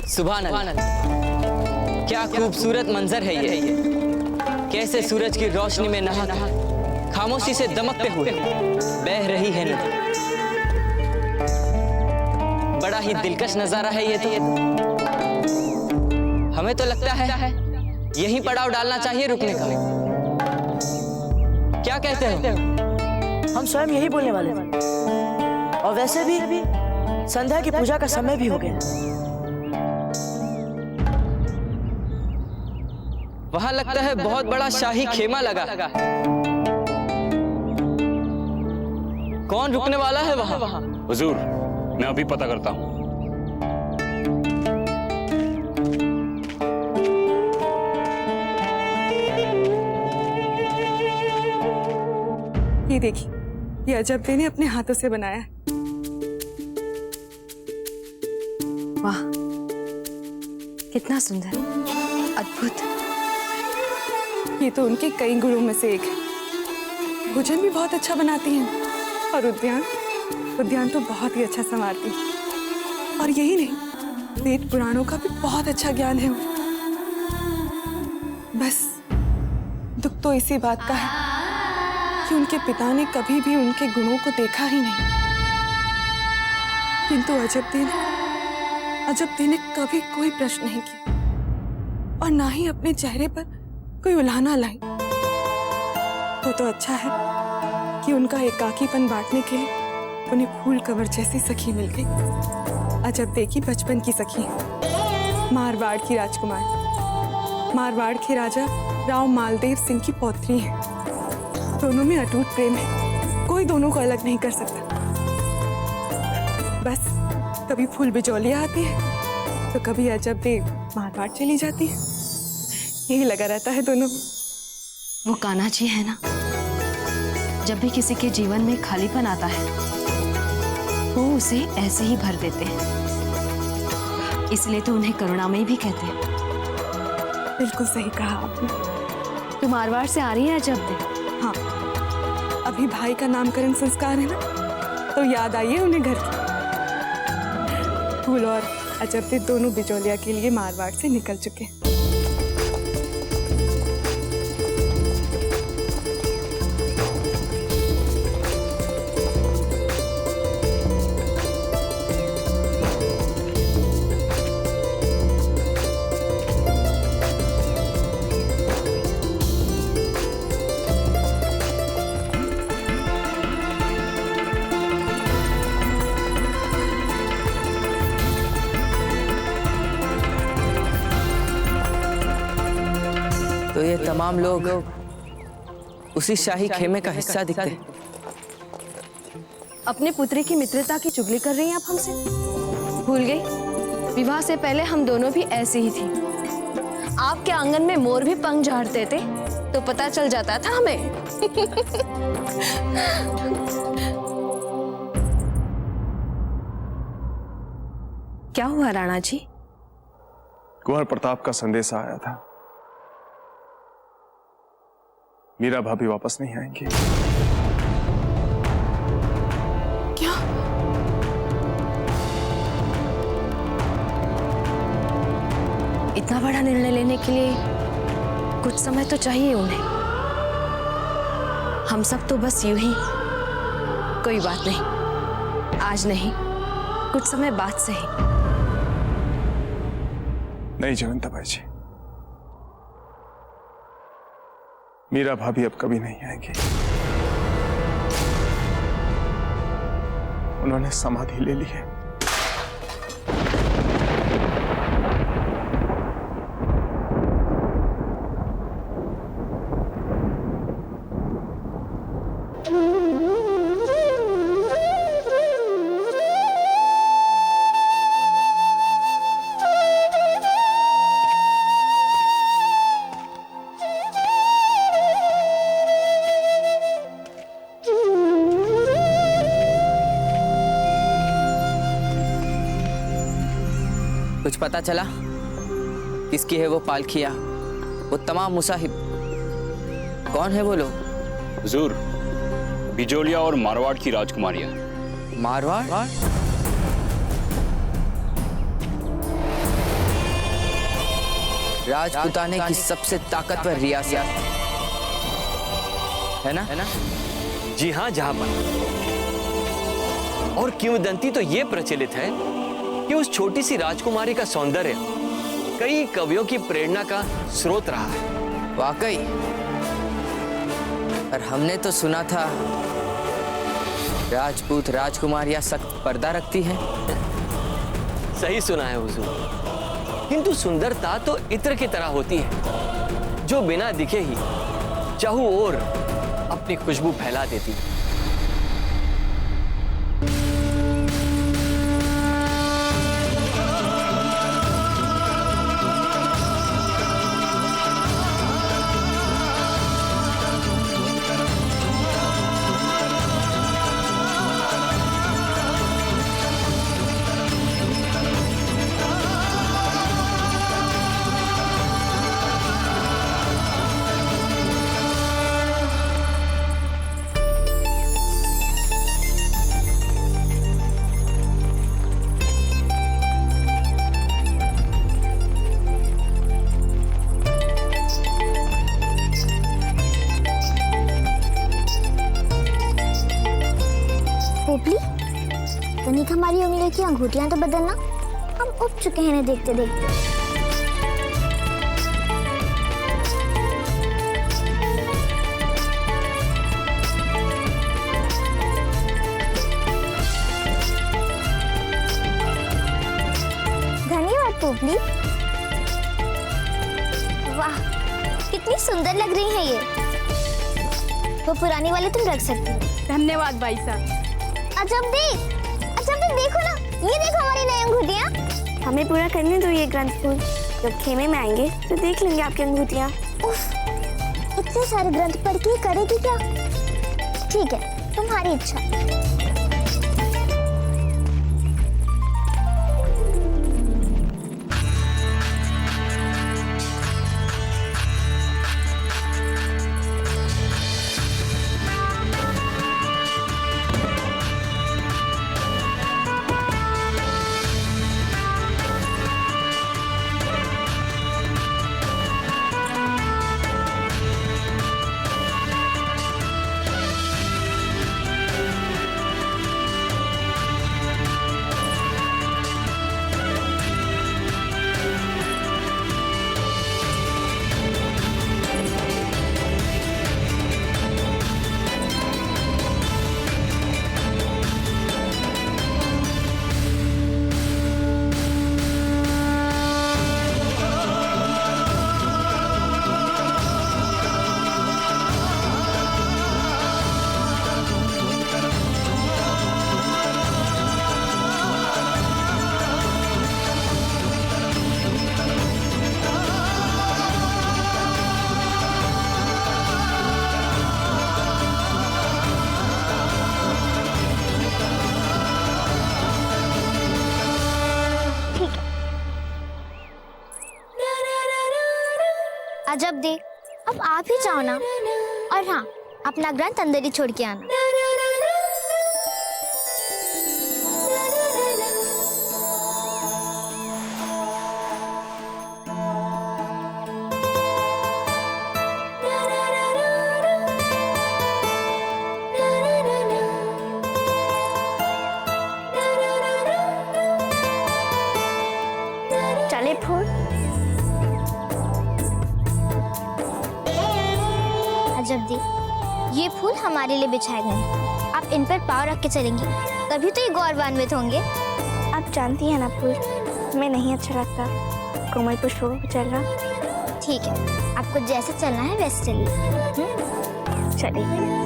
H: सुभान अल्लाह, क्या खूबसूरत मंजर है ये। कैसे सूरज की रोशनी में नहा खामोशी से दमकते हुए बह रही है नदी। बड़ा ही दिलकश नजारा है ये तो। हमें तो लगता है यहीं पड़ाव डालना चाहिए रुकने का। क्या कहते हो?
B: हम स्वयं यही बोलने वाले थे, और वैसे भी संध्या की पूजा का समय भी हो गया।
H: वहां लगता है बहुत बड़ा शाही खेमा लगा। कौन रुकने वाला है वहां?
K: हुजूर, मैं अभी पता करता हूँ।
F: ये देखिए, ये अजब ने अपने हाथों से बनाया है।
D: वाह, कितना सुंदर, अद्भुत।
F: ये तो उनके कई गुणों में से एक है। भोजन भी बहुत अच्छा बनाती हैं, और उद्यान तो बहुत ही अच्छा संवारती है। और यही नहीं, वेद पुराणों का भी बहुत अच्छा ज्ञान है। बस दुख तो इसी बात का है कि उनके पिता ने कभी भी उनके गुणों को देखा ही नहीं। किंतु अजब ने कभी कोई प्रश्न नहीं किया, और ना ही अपने चेहरे पर कोई उल्हाना लाई। वो तो अच्छा है कि उनका एकाकीपन बांटने के लिए उन्हें फूल कवर जैसी सखी मिल गई। अजब की बचपन की सखी, मारवाड़ की राजकुमार, मारवाड़ के राजा राव मालदेव सिंह की पौत्री है। दोनों में अटूट प्रेम है, कोई दोनों को अलग नहीं कर सकता। बस कभी फूल बिजौलिया आती है तो कभी अजब मारवाड़ चली जाती है। यही लगा रहता है दोनों।
D: वो कान्हा जी है ना, जब भी किसी के जीवन में खालीपन आता है वो उसे ऐसे ही भर देते हैं। इसलिए तो उन्हें करुणामयी भी कहते हैं।
F: बिल्कुल सही कहा आपने।
D: तू मारवाड़ से आ रही है अजब दे?
F: हाँ, अभी भाई का नामकरण संस्कार है ना, तो याद आई है उन्हें घर की। फूल और अजब दे दोनों बिजौलिया के लिए मारवाड़ से निकल चुके हैं।
H: तो ये तमाम लोग उसी शाही खेमे का हिस्सा दिखते हैं।
D: अपने पुत्री की मित्रता की चुगली कर रही हैं आप हमसे? भूल गई, विवाह से पहले हम दोनों भी ऐसे ही थी। आपके आंगन में मोर भी पंख झाड़ते थे तो पता चल जाता था हमें। क्या हुआ राणा जी?
E: कुंवर प्रताप का संदेश आया था, मीरा भाभी वापस नहीं आएंगी।
F: क्या?
D: इतना बड़ा निर्णय लेने के लिए कुछ समय तो चाहिए उन्हें। हम सब तो बस यूं ही, कोई बात नहीं, आज नहीं कुछ समय बाद सही।
E: नहीं जयवंताबाई जी, मीरा भाभी अब कभी नहीं आएंगी। उन्होंने समाधि ले ली है।
H: कुछ पता चला किसकी है वो पालखिया, वो तमाम मुसाहिब? कौन है वो लोग?
K: हुजूर, बिजोलिया और मारवाड़ की राजकुमारियां।
H: मारवाड़? राजपुताने की सबसे ताकतवर रियासत है ना?
L: जी हाँ जहांपन। और किंवदंती तो ये प्रचलित है कि उस छोटी सी राजकुमारी का सौंदर्य कई कवियों की प्रेरणा का स्रोत रहा है।
H: वाकई? पर हमने तो सुना था राजपूत राजकुमारियां सख्त पर्दा रखती हैं।
L: सही सुना है हुजूर, किंतु सुंदरता तो इत्र की तरह होती है जो बिना दिखे ही चाहू ओर अपनी खुशबू फैला देती है।
M: पोपली, तनिक हमारी उंगली की अंगूठियां तो बदलना, हम उब चुके हैं इन्हें देखते देखते। धन्यवाद पोपली। वाह, कितनी सुंदर लग रही है ये। वो पुरानी वाली तुम रख सकती हो।
F: धन्यवाद भाई साहब।
M: अजब देखो ना, ये देखो हमारी नई अंगूठियाँ।
N: हमें पूरा करने दो ये ग्रंथ पूर्ण। जब खेमे में आएंगे तो देख लेंगे आपकी अंगूठियाँ।
M: इतने सारे ग्रंथ पढ़ के करेगी क्या? ठीक है, तुम्हारी इच्छा। अजब दे, अब आप ही जाओ ना। और हाँ, अपना ग्रंथ अंदर ही छोड़ के आना। हमारे लिए बिछाए गए हैं। आप इन पर पाँव रख के चलेंगी, तभी तो ये गौरवान्वित होंगे।
N: आप जानती हैं ना फूल, हमें नहीं अच्छा लगता कोमल पुष्पों पर चलना।
M: ठीक है, आपको जैसे चलना है वैसे चलिए।
N: चलिए।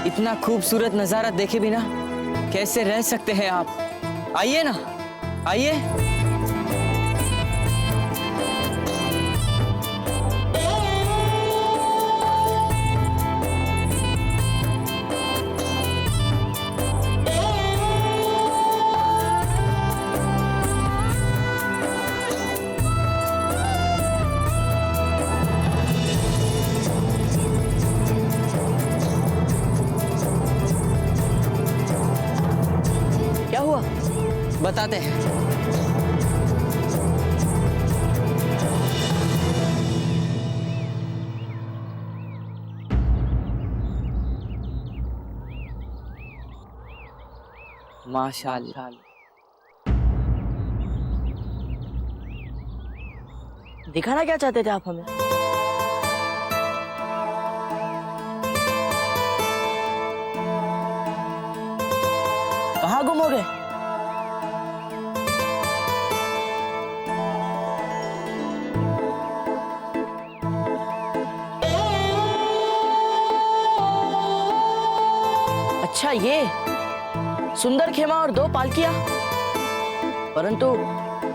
H: इतना खूबसूरत नजारा देखे बिना कैसे रह सकते हैं आप? आइए ना, आइए। क्या हुआ बताते हैं। माशाअल्लाह।
B: दिखाना क्या चाहते थे आप हमें? कहाँ गुम हो गए? अच्छा, ये सुंदर खेमा और 2 पालकियां, परंतु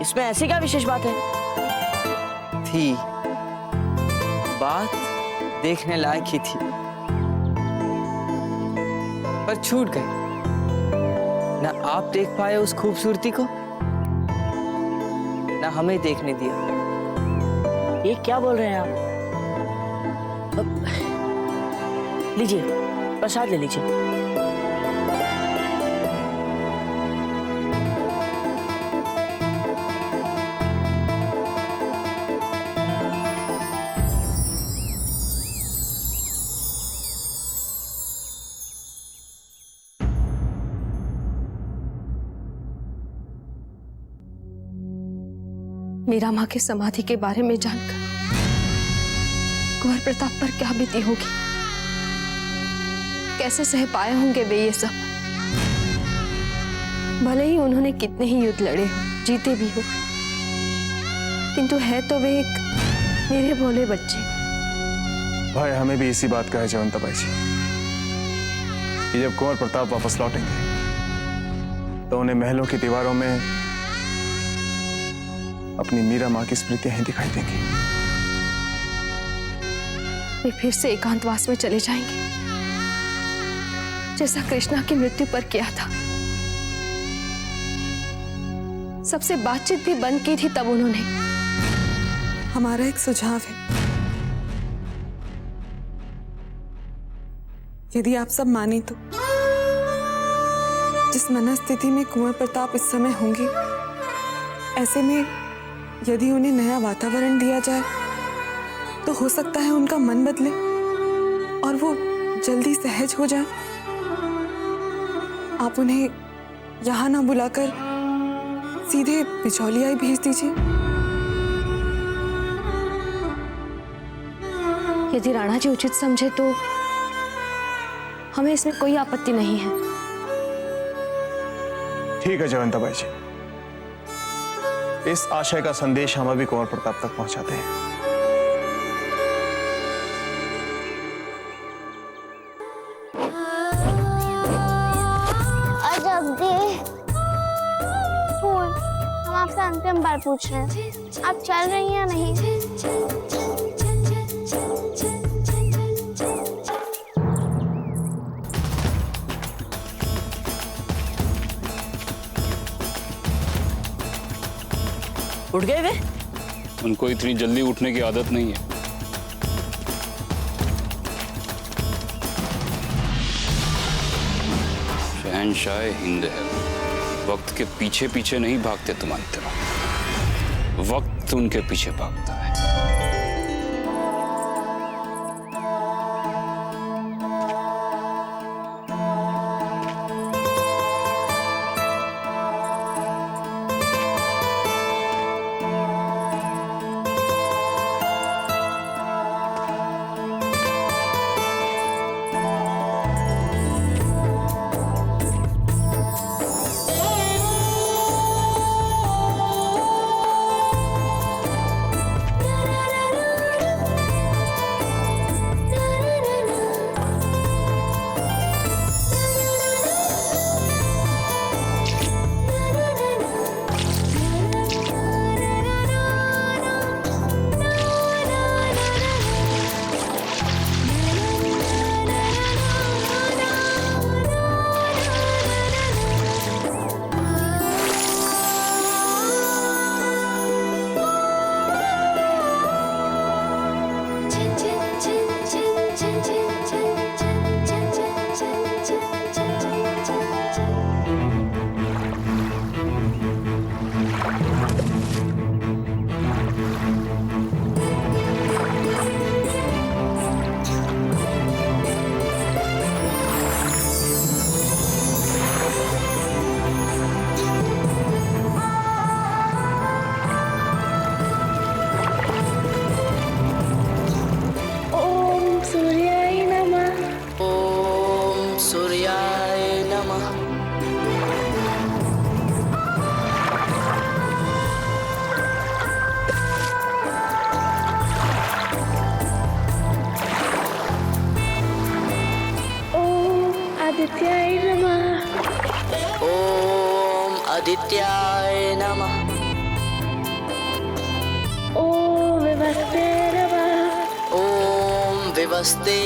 B: इसमें ऐसी क्या विशेष बात है?
H: थी बात देखने लायक ही थी, पर छूट गई। ना आप देख पाए उस खूबसूरती को, ना हमें देखने दिया।
B: ये क्या बोल रहे हैं आप? लीजिए, प्रसाद ले लीजिए।
D: मीरा माँ की समाधि के बारे में जानकर कुंवर प्रताप पर क्या बीती होगी, कैसे सह पाए होंगे वे ये सब। भले ही उन्होंने कितने ही युद्ध लड़े हो, जीते भी हो, किंतु है तो वे एक मेरे भोले बच्चे।
E: भाई हमें भी इसी बात का है जयवंता बाई जी, कि जब कुंवर प्रताप वापस लौटेंगे तो उन्हें महलों की दीवारों में अपनी मीरा माँ की स्मृतियां ही दिखाई देंगी।
D: वे फिर से एकांतवास में चले जाएंगे, जैसा कृष्णा की मृत्यु पर किया था। सबसे बातचीत भी बंद की थी तब उन्होंने।
F: हमारा एक सुझाव है, यदि आप सब माने तो जिस मनस्थिति में कुंवर प्रताप इस समय होंगे, ऐसे में यदि उन्हें नया वातावरण दिया जाए तो हो सकता है उनका मन बदले और वो जल्दी सहज हो जाए। आप उन्हें यहाँ ना बुलाकर सीधे बिचौलिया ही भेज दीजिए।
D: यदि राणा जी उचित समझे तो हमें इसमें कोई आपत्ति नहीं है।
E: ठीक है जयवंता बाई जी, इस आशय का संदेश हम अभी कुंवर प्रताप तक पहुंचाते हैं।
N: हम आपसे अंतिम बार पूछ रहे हैं, आप चल रही हैं या नहीं?
B: उठ गए वे?
K: उनको इतनी जल्दी उठने की आदत नहीं है। शहंशाह हिंद है, वक्त के पीछे पीछे नहीं भागते तुम्हारी तरह, वक्त उनके पीछे भागता है।
N: आदित्याय नमः।
B: ओम आदित्याय नमः।
N: ओम विवस्ते नमः।
B: ओम विवस्ते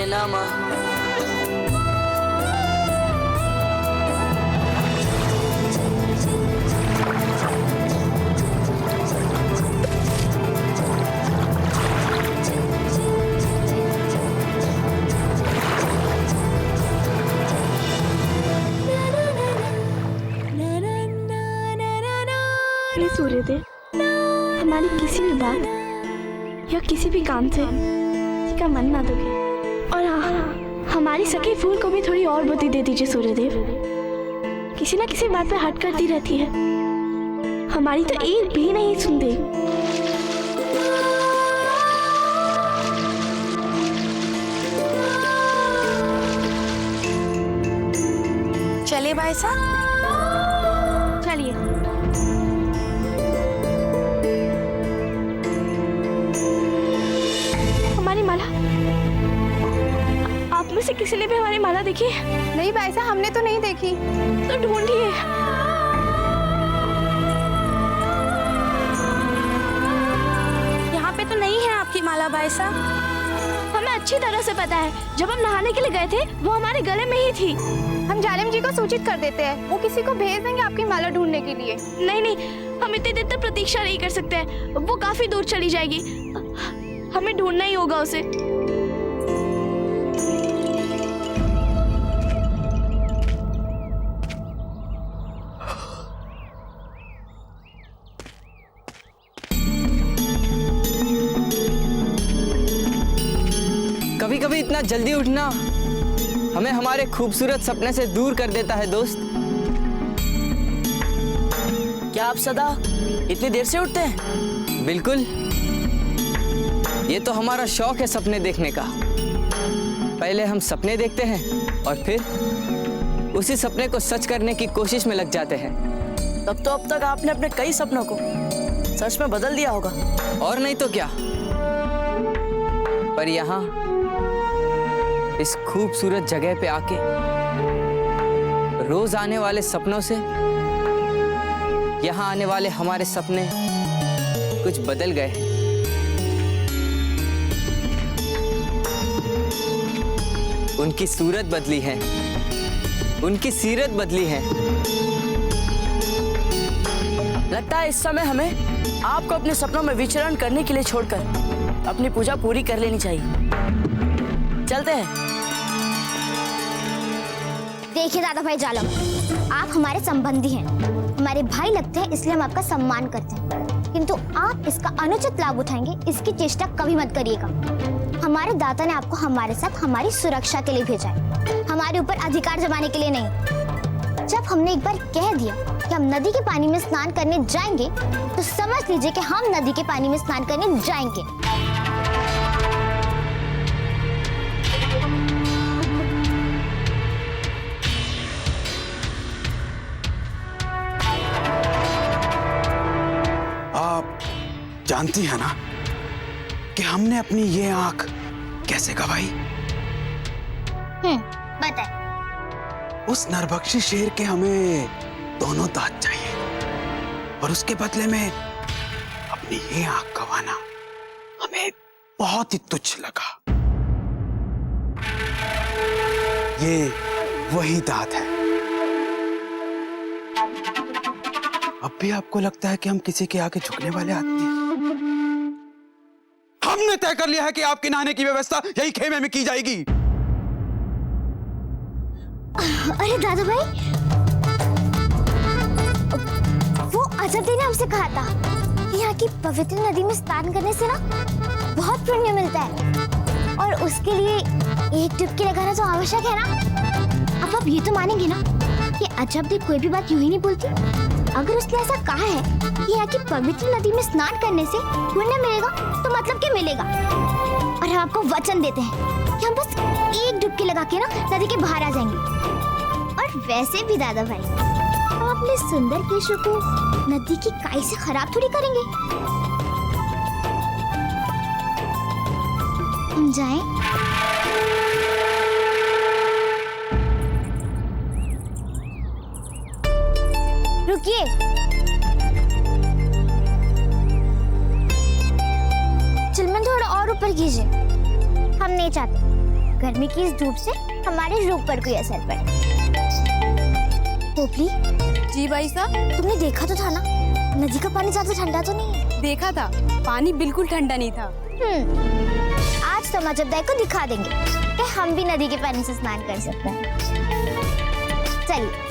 B: नमः।
N: सूर्यदेव, हमारी किसी भी बात या किसी भी काम से किसी का मन ना दुखे। और हाँ, हमारी सखी फूल को भी थोड़ी और बुद्धि दे दीजिए सूर्यदेव। किसी ना किसी बात पे हट करती रहती है, हमारी तो एक भी नहीं सुनती।
I: चलिए भाई साहब,
N: चलिए। हमारी माला, आप में से किसी ने भी हमारी माला देखी है?
I: नहीं भाई साहब, हमने तो नहीं देखी।
N: तो ढूंढिए।
I: यहाँ पे तो नहीं है आपकी माला भाई साहब।
N: हमें अच्छी तरह से पता है, जब हम नहाने के लिए गए थे वो हमारे गले में ही थी।
I: हम जालिम जी को सूचित कर देते हैं, वो किसी को भेज देंगे आपकी माला ढूंढने के लिए।
N: नहीं नहीं, हम इतनी देर तक प्रतीक्षा नहीं कर सकते, वो काफी दूर चली जाएगी। हमें ढूंढना ही होगा उसे।
H: कभी कभी इतना जल्दी उठना हमें हमारे खूबसूरत सपने से दूर कर देता है दोस्त।
B: क्या आप सदा इतनी देर से उठते हैं?
H: बिल्कुल, ये तो हमारा शौक है सपने देखने का। पहले हम सपने देखते हैं और फिर उसी सपने को सच करने की कोशिश में लग जाते हैं।
B: तब तो अब तक आपने अपने कई सपनों को सच में बदल दिया होगा।
H: और नहीं तो क्या। पर यहाँ इस खूबसूरत जगह पे आके रोज आने वाले सपनों से यहाँ आने वाले हमारे सपने कुछ बदल गए हैं। उनकी सूरत बदली है, उनकी सीरत बदली है।
B: लगता है इस समय हमें आपको अपने सपनों में विचरण करने के लिए छोड़कर अपनी पूजा पूरी कर लेनी चाहिए। चलते हैं।
M: देखिए दादा भाई जालम, आप हमारे संबंधी हैं, हमारे भाई लगते हैं, इसलिए हम आपका सम्मान करते हैं। किंतु आप इसका अनुचित लाभ उठाएंगे, इसकी चेष्टा कभी मत करिएगा। हमारे दाता ने आपको हमारे साथ हमारी सुरक्षा के लिए भेजा है, हमारे ऊपर अधिकार जमाने के लिए नहीं। जब हमने एक बार कह दिया कि हम नदी के पानी में स्नान करने जाएंगे, तो समझ लीजिए कि हम नदी के पानी में स्नान करने जाएंगे।
G: आप जानती है ना कि हमने अपनी ये आंख कैसे गवाई?
M: बताए।
G: उस नरभक्षी शेर के हमें दोनों दांत चाहिए, और उसके बदले में अपनी ये आंख गंवाना हमें बहुत ही तुच्छ लगा। ये वही दांत है। अब भी आपको लगता है कि हम किसी के आगे झुकने वाले आदमी हैं? हमने तय कर लिया है कि आपके नहाने की व्यवस्था यही खेमे में की जाएगी।
M: अरे दादा भाई, वो अजब ने हमसे कहा था कि यहाँ की पवित्र नदी में स्नान करने से ना बहुत पुण्य मिलता है, और उसके लिए एक डुबकी लगाना तो आवश्यक है ना। अब आप ये तो मानेंगे ना कि अजब देव कोई भी बात यूं ही नहीं बोलती। अगर उसने ऐसा कहा है कि यहाँ की पवित्र नदी में स्नान करने से पुण्य मिलेगा, तो मतलब क्या मिलेगा। और हम आपको वचन देते हैं कि हम बस एक डुबकी लगा के ना नदी के बाहर आ जाएंगे। और वैसे भी दादा भाई, हम अपने सुंदर केशों को नदी की काई से खराब थोड़ी करेंगे। हम जाएं? रुकिए। चिलमन थोड़ा और ऊपर कीजिए। हम नहीं चाहते गर्मी की इस धूप से हमारे रूप पर कोई असर पड़े। पोपली।
D: जी भाई साहब।
M: तुमने देखा तो था ना, नदी का पानी ज्यादा ठंडा तो नहीं है?
D: देखा था, पानी बिल्कुल ठंडा नहीं था।
M: आज तो मजबदाई को दिखा देंगे कि हम भी नदी के पानी से स्नान कर सकते हैं। चलिए।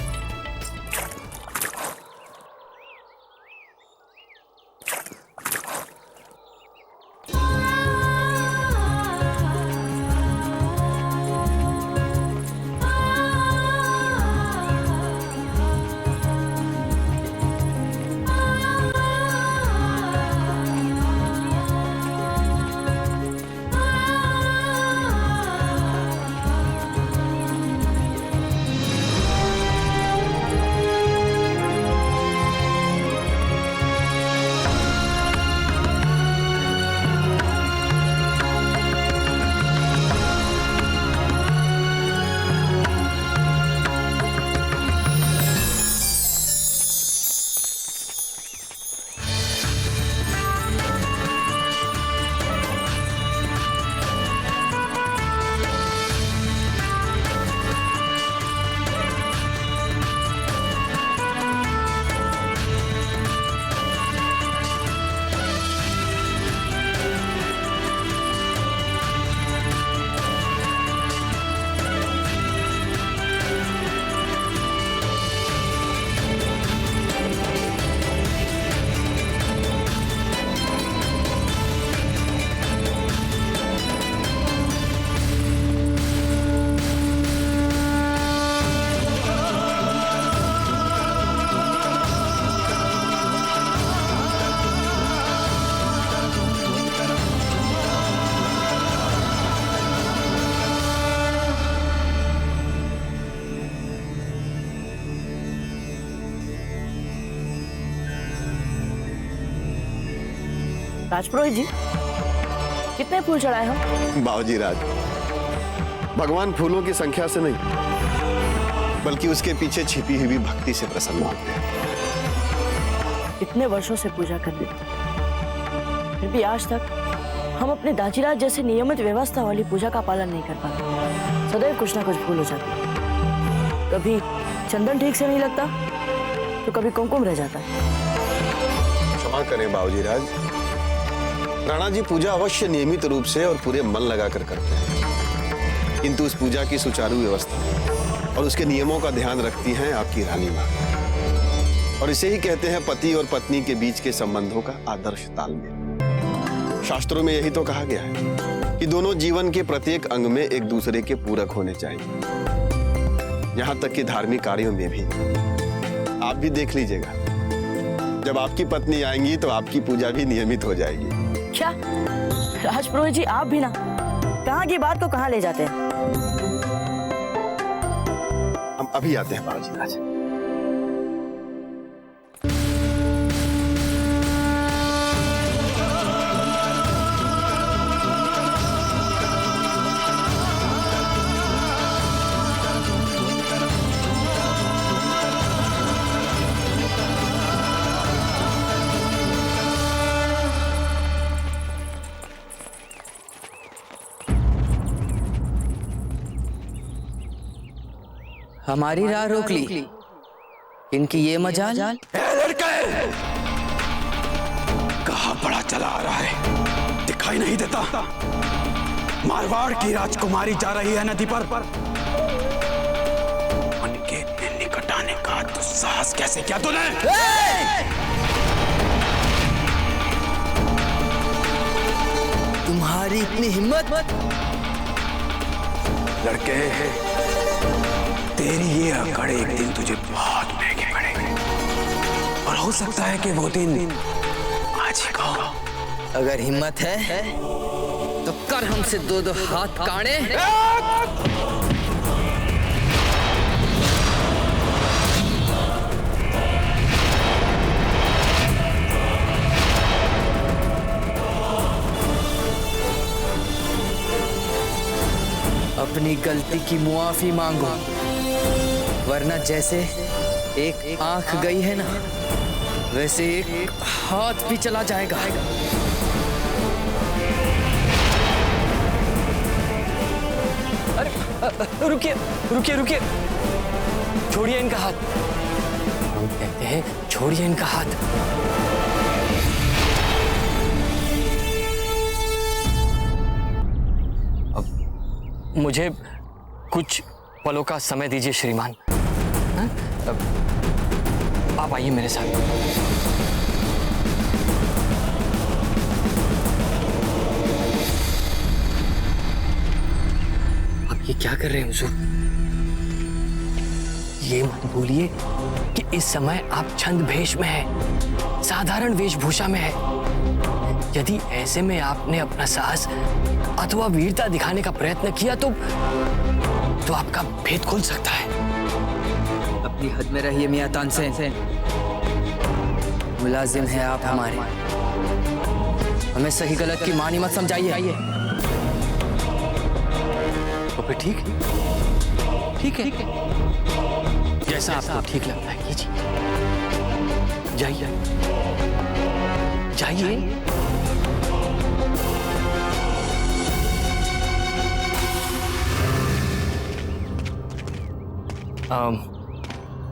B: राजपुरोहित जी, कितने फूल चढ़ाए हो?
A: बाबूजी राज, भगवान फूलों की संख्या से नहीं बल्कि उसके पीछे छिपी हुई भक्ति से प्रसन्न होते हैं।
B: इतने वर्षों से पूजा कर ली, फिर भी आज तक हम अपने दाजीराज जैसे नियमित व्यवस्था वाली पूजा का पालन नहीं कर पाते। सदैव कुछ ना कुछ भूल हो जाती। कभी चंदन ठीक से नहीं लगता तो कभी कुमकुम रह जाता है।
A: क्षमा करें बाबूजी राज, राणा जी पूजा अवश्य नियमित रूप से और पूरे मन लगाकर करते हैं, किंतु उस पूजा की सुचारू व्यवस्था और उसके नियमों का ध्यान रखती हैं आपकी रानी माँ। और इसे ही कहते हैं पति और पत्नी के बीच के संबंधों का आदर्श तालमेल। शास्त्रों में यही तो कहा गया है कि दोनों जीवन के प्रत्येक अंग में एक दूसरे के पूरक होने चाहिए। यहाँ तक कि धार्मिक कार्यों में भी। आप भी देख लीजिएगा, जब आपकी पत्नी आएंगी तो आपकी पूजा भी नियमित हो जाएगी।
B: क्या राजपुरोहित जी, आप भी ना कहाँ की बात को कहाँ ले जाते हैं?
A: हम अभी आते हैं बाबूजी राज।
H: हमारी राह रोक ली, इनकी ये मजाल।
G: लड़के, कहाँ बड़ा चला आ रहा है, दिखाई नहीं देता? मारवाड़ की राजकुमारी जा रही है नदी पर। उनके इतने निकट आने का दुस्साहस कैसे किया तूने?
H: तुम्हारी इतनी हिम्मत?
G: लड़के, तेरी ये अकड़ एक दिन तुझे बहुत महंगे पड़ेंगे, और हो सकता है कि वो दिन आज ही का हो।
H: अगर हिम्मत है तो कर हमसे दो दो हाथ काड़े। अपनी गलती की मुआफी मांगो, वरना जैसे एक आंख गई है ना, वैसे एक हाथ भी चला जाएगा।
L: अरे रुकिए रुकिए रुकिए, छोड़िए इनका हाथ। हम कहते हैं छोड़िए इनका हाथ। अब मुझे कुछ पलों का समय दीजिए श्रीमान। हाँ? आप आइए मेरे साथ। आप ये क्या कर रहे हैं हुजूर? ये मत भूलिए कि इस समय आप छंद भेष में हैं, साधारण वेशभूषा में है। यदि ऐसे में आपने अपना साहस अथवा वीरता दिखाने का प्रयत्न किया तो आपका भेद खुल सकता है।
H: अपनी हद में रहिए मियां तानसेन, मुलाजिम है आप हमारे, हमें सही गलत की मानी मत समझाइए।
L: तो फिर ठीक है, जैसा आपको ठीक लगता है कीजिए। जाइए जाइए।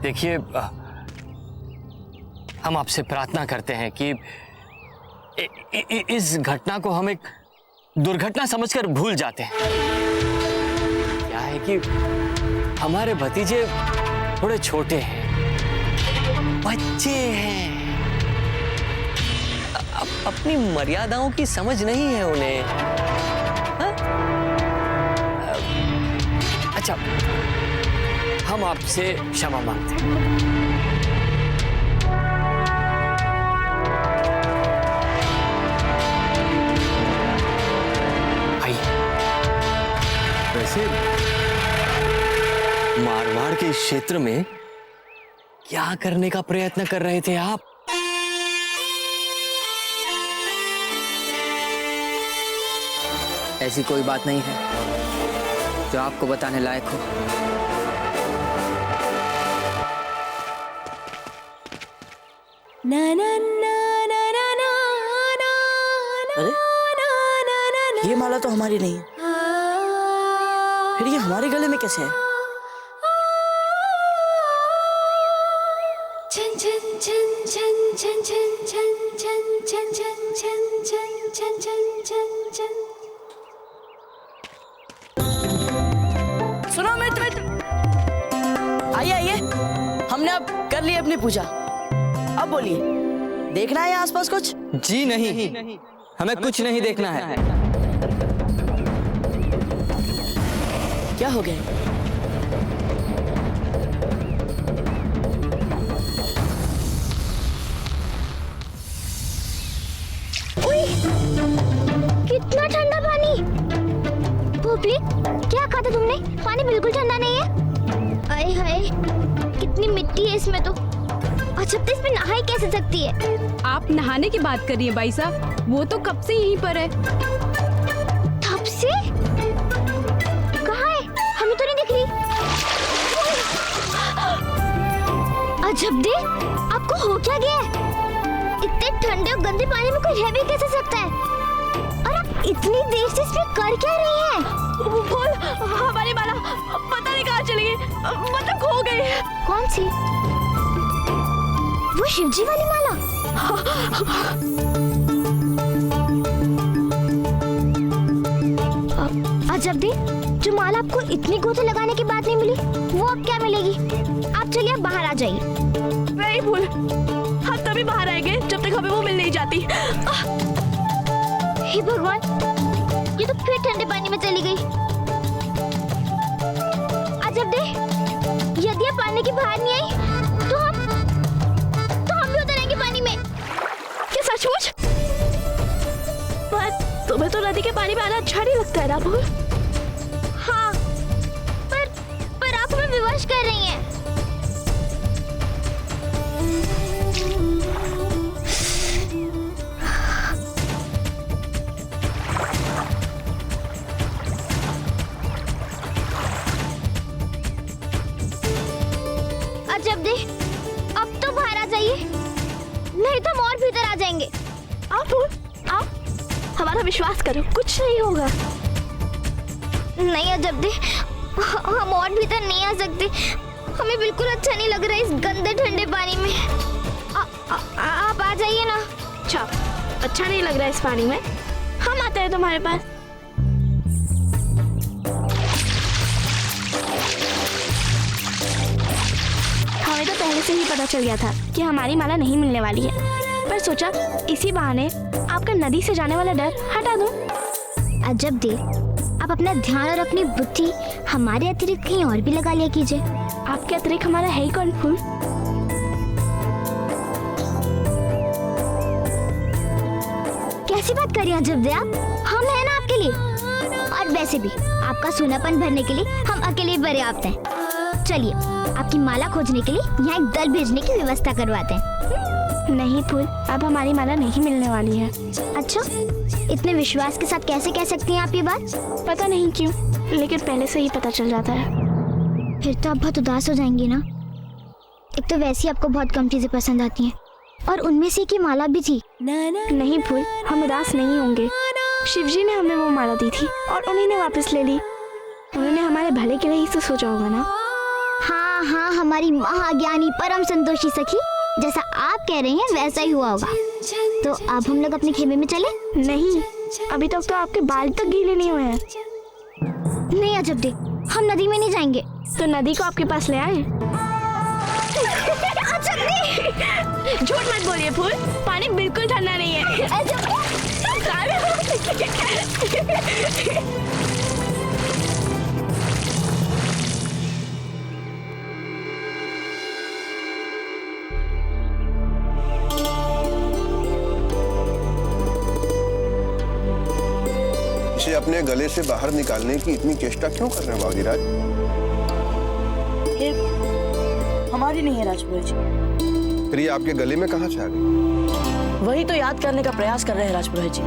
L: देखिए, हम आपसे प्रार्थना करते हैं कि इस घटना को हम एक दुर्घटना समझकर भूल जाते हैं। क्या है कि हमारे भतीजे थोड़े छोटे हैं, बच्चे हैं, अपनी मर्यादाओं की समझ नहीं है उन्हें। हा? अच्छा, हम आपसे क्षमा मांगते हैं। वैसे मारवाड़ के इस क्षेत्र में क्या करने का प्रयत्न कर रहे थे आप?
H: ऐसी कोई बात नहीं है जो आपको बताने लायक हो।
B: अरे ये माला तो हमारी नहीं है, फिर ये हमारे गले में कैसे है? सुनो मित्र, आइए आइए, हमने अब कर ली अपनी पूजा। अब बोलिए, देखना है आसपास कुछ?
H: जी नहीं, हमें कुछ नहीं देखना है।
B: क्या हो गया?
M: कितना ठंडा पानी। पोपली, क्या कहा था तुमने? पानी बिल्कुल ठंडा नहीं है। अरे हाय, कितनी मिट्टी है इसमें तो। अच्छा, तो इसमें नहाई कैसे सकती है?
N: आप नहाने की बात करिए भाई साहब, वो तो कब से यहीं पर है।
M: कब से? कहाँ है? हमें तो नहीं दिख रही। अजब दे, आपको हो क्या गया है? इतने ठंडे और गंदे पानी में कोई रह भी कैसे सकता है? और आप इतनी देर से इसमें कर क्या रही हैं?
N: बोल, हमारी माला पता नहीं कहाँ चली गई, मतलब खो गई।
M: कौन सी? वो शिवजी वाली माला? अजब दे, जो माला आपको इतनी गोते लगाने के बाद नहीं मिली, वो अब क्या मिलेगी? आप चलिए, आप बाहर आ जाइए।
N: नहीं भूल, हम तभी बाहर आएंगे जब तक हमें वो मिल नहीं जाती।
M: हे भगवान, ये तो फिर ठंडे पानी में चली गई। अजब दे, यदि आप पानी के बाहर नहीं आई तो हम भी उतरेंगे पानी में।
N: क्या सचमुच? पर तुम्हें तो नदी के पानी में आना अच्छा नहीं लगता है ना भूल?
M: हाँ, पर आप हमें विवश कर रही हैं। जाइए, नहीं तो हम और भीतर आ जाएंगे।
N: आओ फूल, आओ, हमारा विश्वास करो, कुछ नहीं होगा।
M: नहीं अजब दे, हम और भीतर नहीं आ सकते। हमें बिल्कुल अच्छा नहीं लग रहा है इस गंदे ठंडे पानी में। आप आ जाइए ना।
N: अच्छा नहीं लग रहा है इस पानी में, हम आते हैं तुम्हारे पास। हमें तो पहले से ही पता चल गया था कि हमारी माला नहीं मिलने वाली है, पर सोचा इसी बहाने आपका नदी से जाने वाला डर हटा दूं।
M: अजब दे, आप अपना ध्यान और अपनी बुद्धि हमारे अतिरिक्त कहीं और भी लगा लिया कीजिए।
N: आपके अतिरिक्त हमारा है ही कौन फूल?
M: कैसी बात कर रही हैं अजब दे आप? हम हैं ना आपके लिए, और वैसे भी आपका सूनापन भरने के लिए हम अकेले ही पर्याप्त हैं। चलिए आपकी माला खोजने के लिए यहाँ एक दल भेजने की व्यवस्था करवाते हैं।
N: नहीं फूल, अब हमारी माला नहीं मिलने वाली है।
M: अच्छा, इतने विश्वास के साथ कैसे कह सकती हैं आप ये बात?
N: पता नहीं क्यों, लेकिन पहले से ही पता चल जाता है।
M: फिर तो आप बहुत उदास हो जाएंगी ना। एक तो वैसे ही आपको बहुत कम चीजें पसंद आती हैं, और उनमें से की माला भी थी।
N: नहीं फूल, हम उदास नहीं होंगे। शिवजी ने हमें वो माला दी थी और उन्हीं ने वापस ले ली। उन्होंने हमारे भले के लिए ही तो सोचा होगा ना।
M: हाँ हाँ, हमारी महाज्ञानी परम संतोषी सखी, जैसा आप कह रही हैं वैसा ही हुआ होगा। तो अब हम लोग अपने खेमे में चले?
N: नहीं, अभी तक तो आपके बाल तक गीले नहीं हुए हैं।
M: नहीं अजब दे, हम नदी में नहीं जाएंगे।
N: तो नदी को आपके पास ले आए। झूठ मत बोलिए फूल, पानी बिल्कुल ठंडा नहीं है।
A: इसे अपने गले से बाहर निकालने की इतनी चेष्टा क्यों कर रहे हैं बाबूजीराज?
B: ये हमारी नहीं है राजपुरोहित जी।
A: फिर ये आपके गले में कहाँ से आ गई?
B: वही तो याद करने का प्रयास कर रहे हैं राजपुरोहित जी।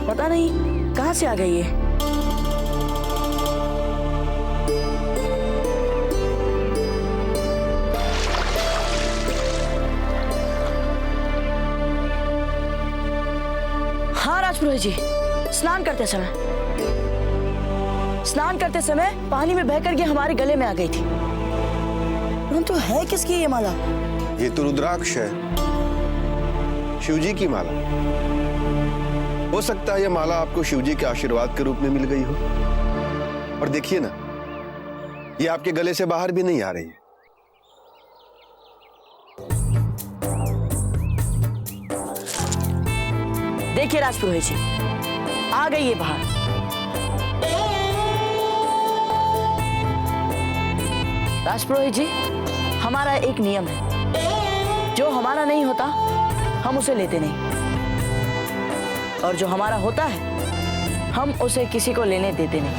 B: पता नहीं कहाँ से आ गई ये। हाँ राजपुरोहित जी, स्नान करते समय पानी में बहकर ये हमारे गले में आ गई थी। परंतु है किसकी ये माला?
A: ये तो रुद्राक्ष है, शिवजी की माला। हो सकता है ये माला आपको शिवजी के आशीर्वाद के रूप में मिल गई हो। और देखिए ना, ये आपके गले से बाहर भी नहीं आ रही है।
B: देखिए राजपुरोहित जी, आ गई ये बाहर। राजपुरोहित जी, हमारा एक नियम है, जो हमारा नहीं होता हम उसे लेते नहीं, और जो हमारा होता है हम उसे किसी को लेने देते नहीं।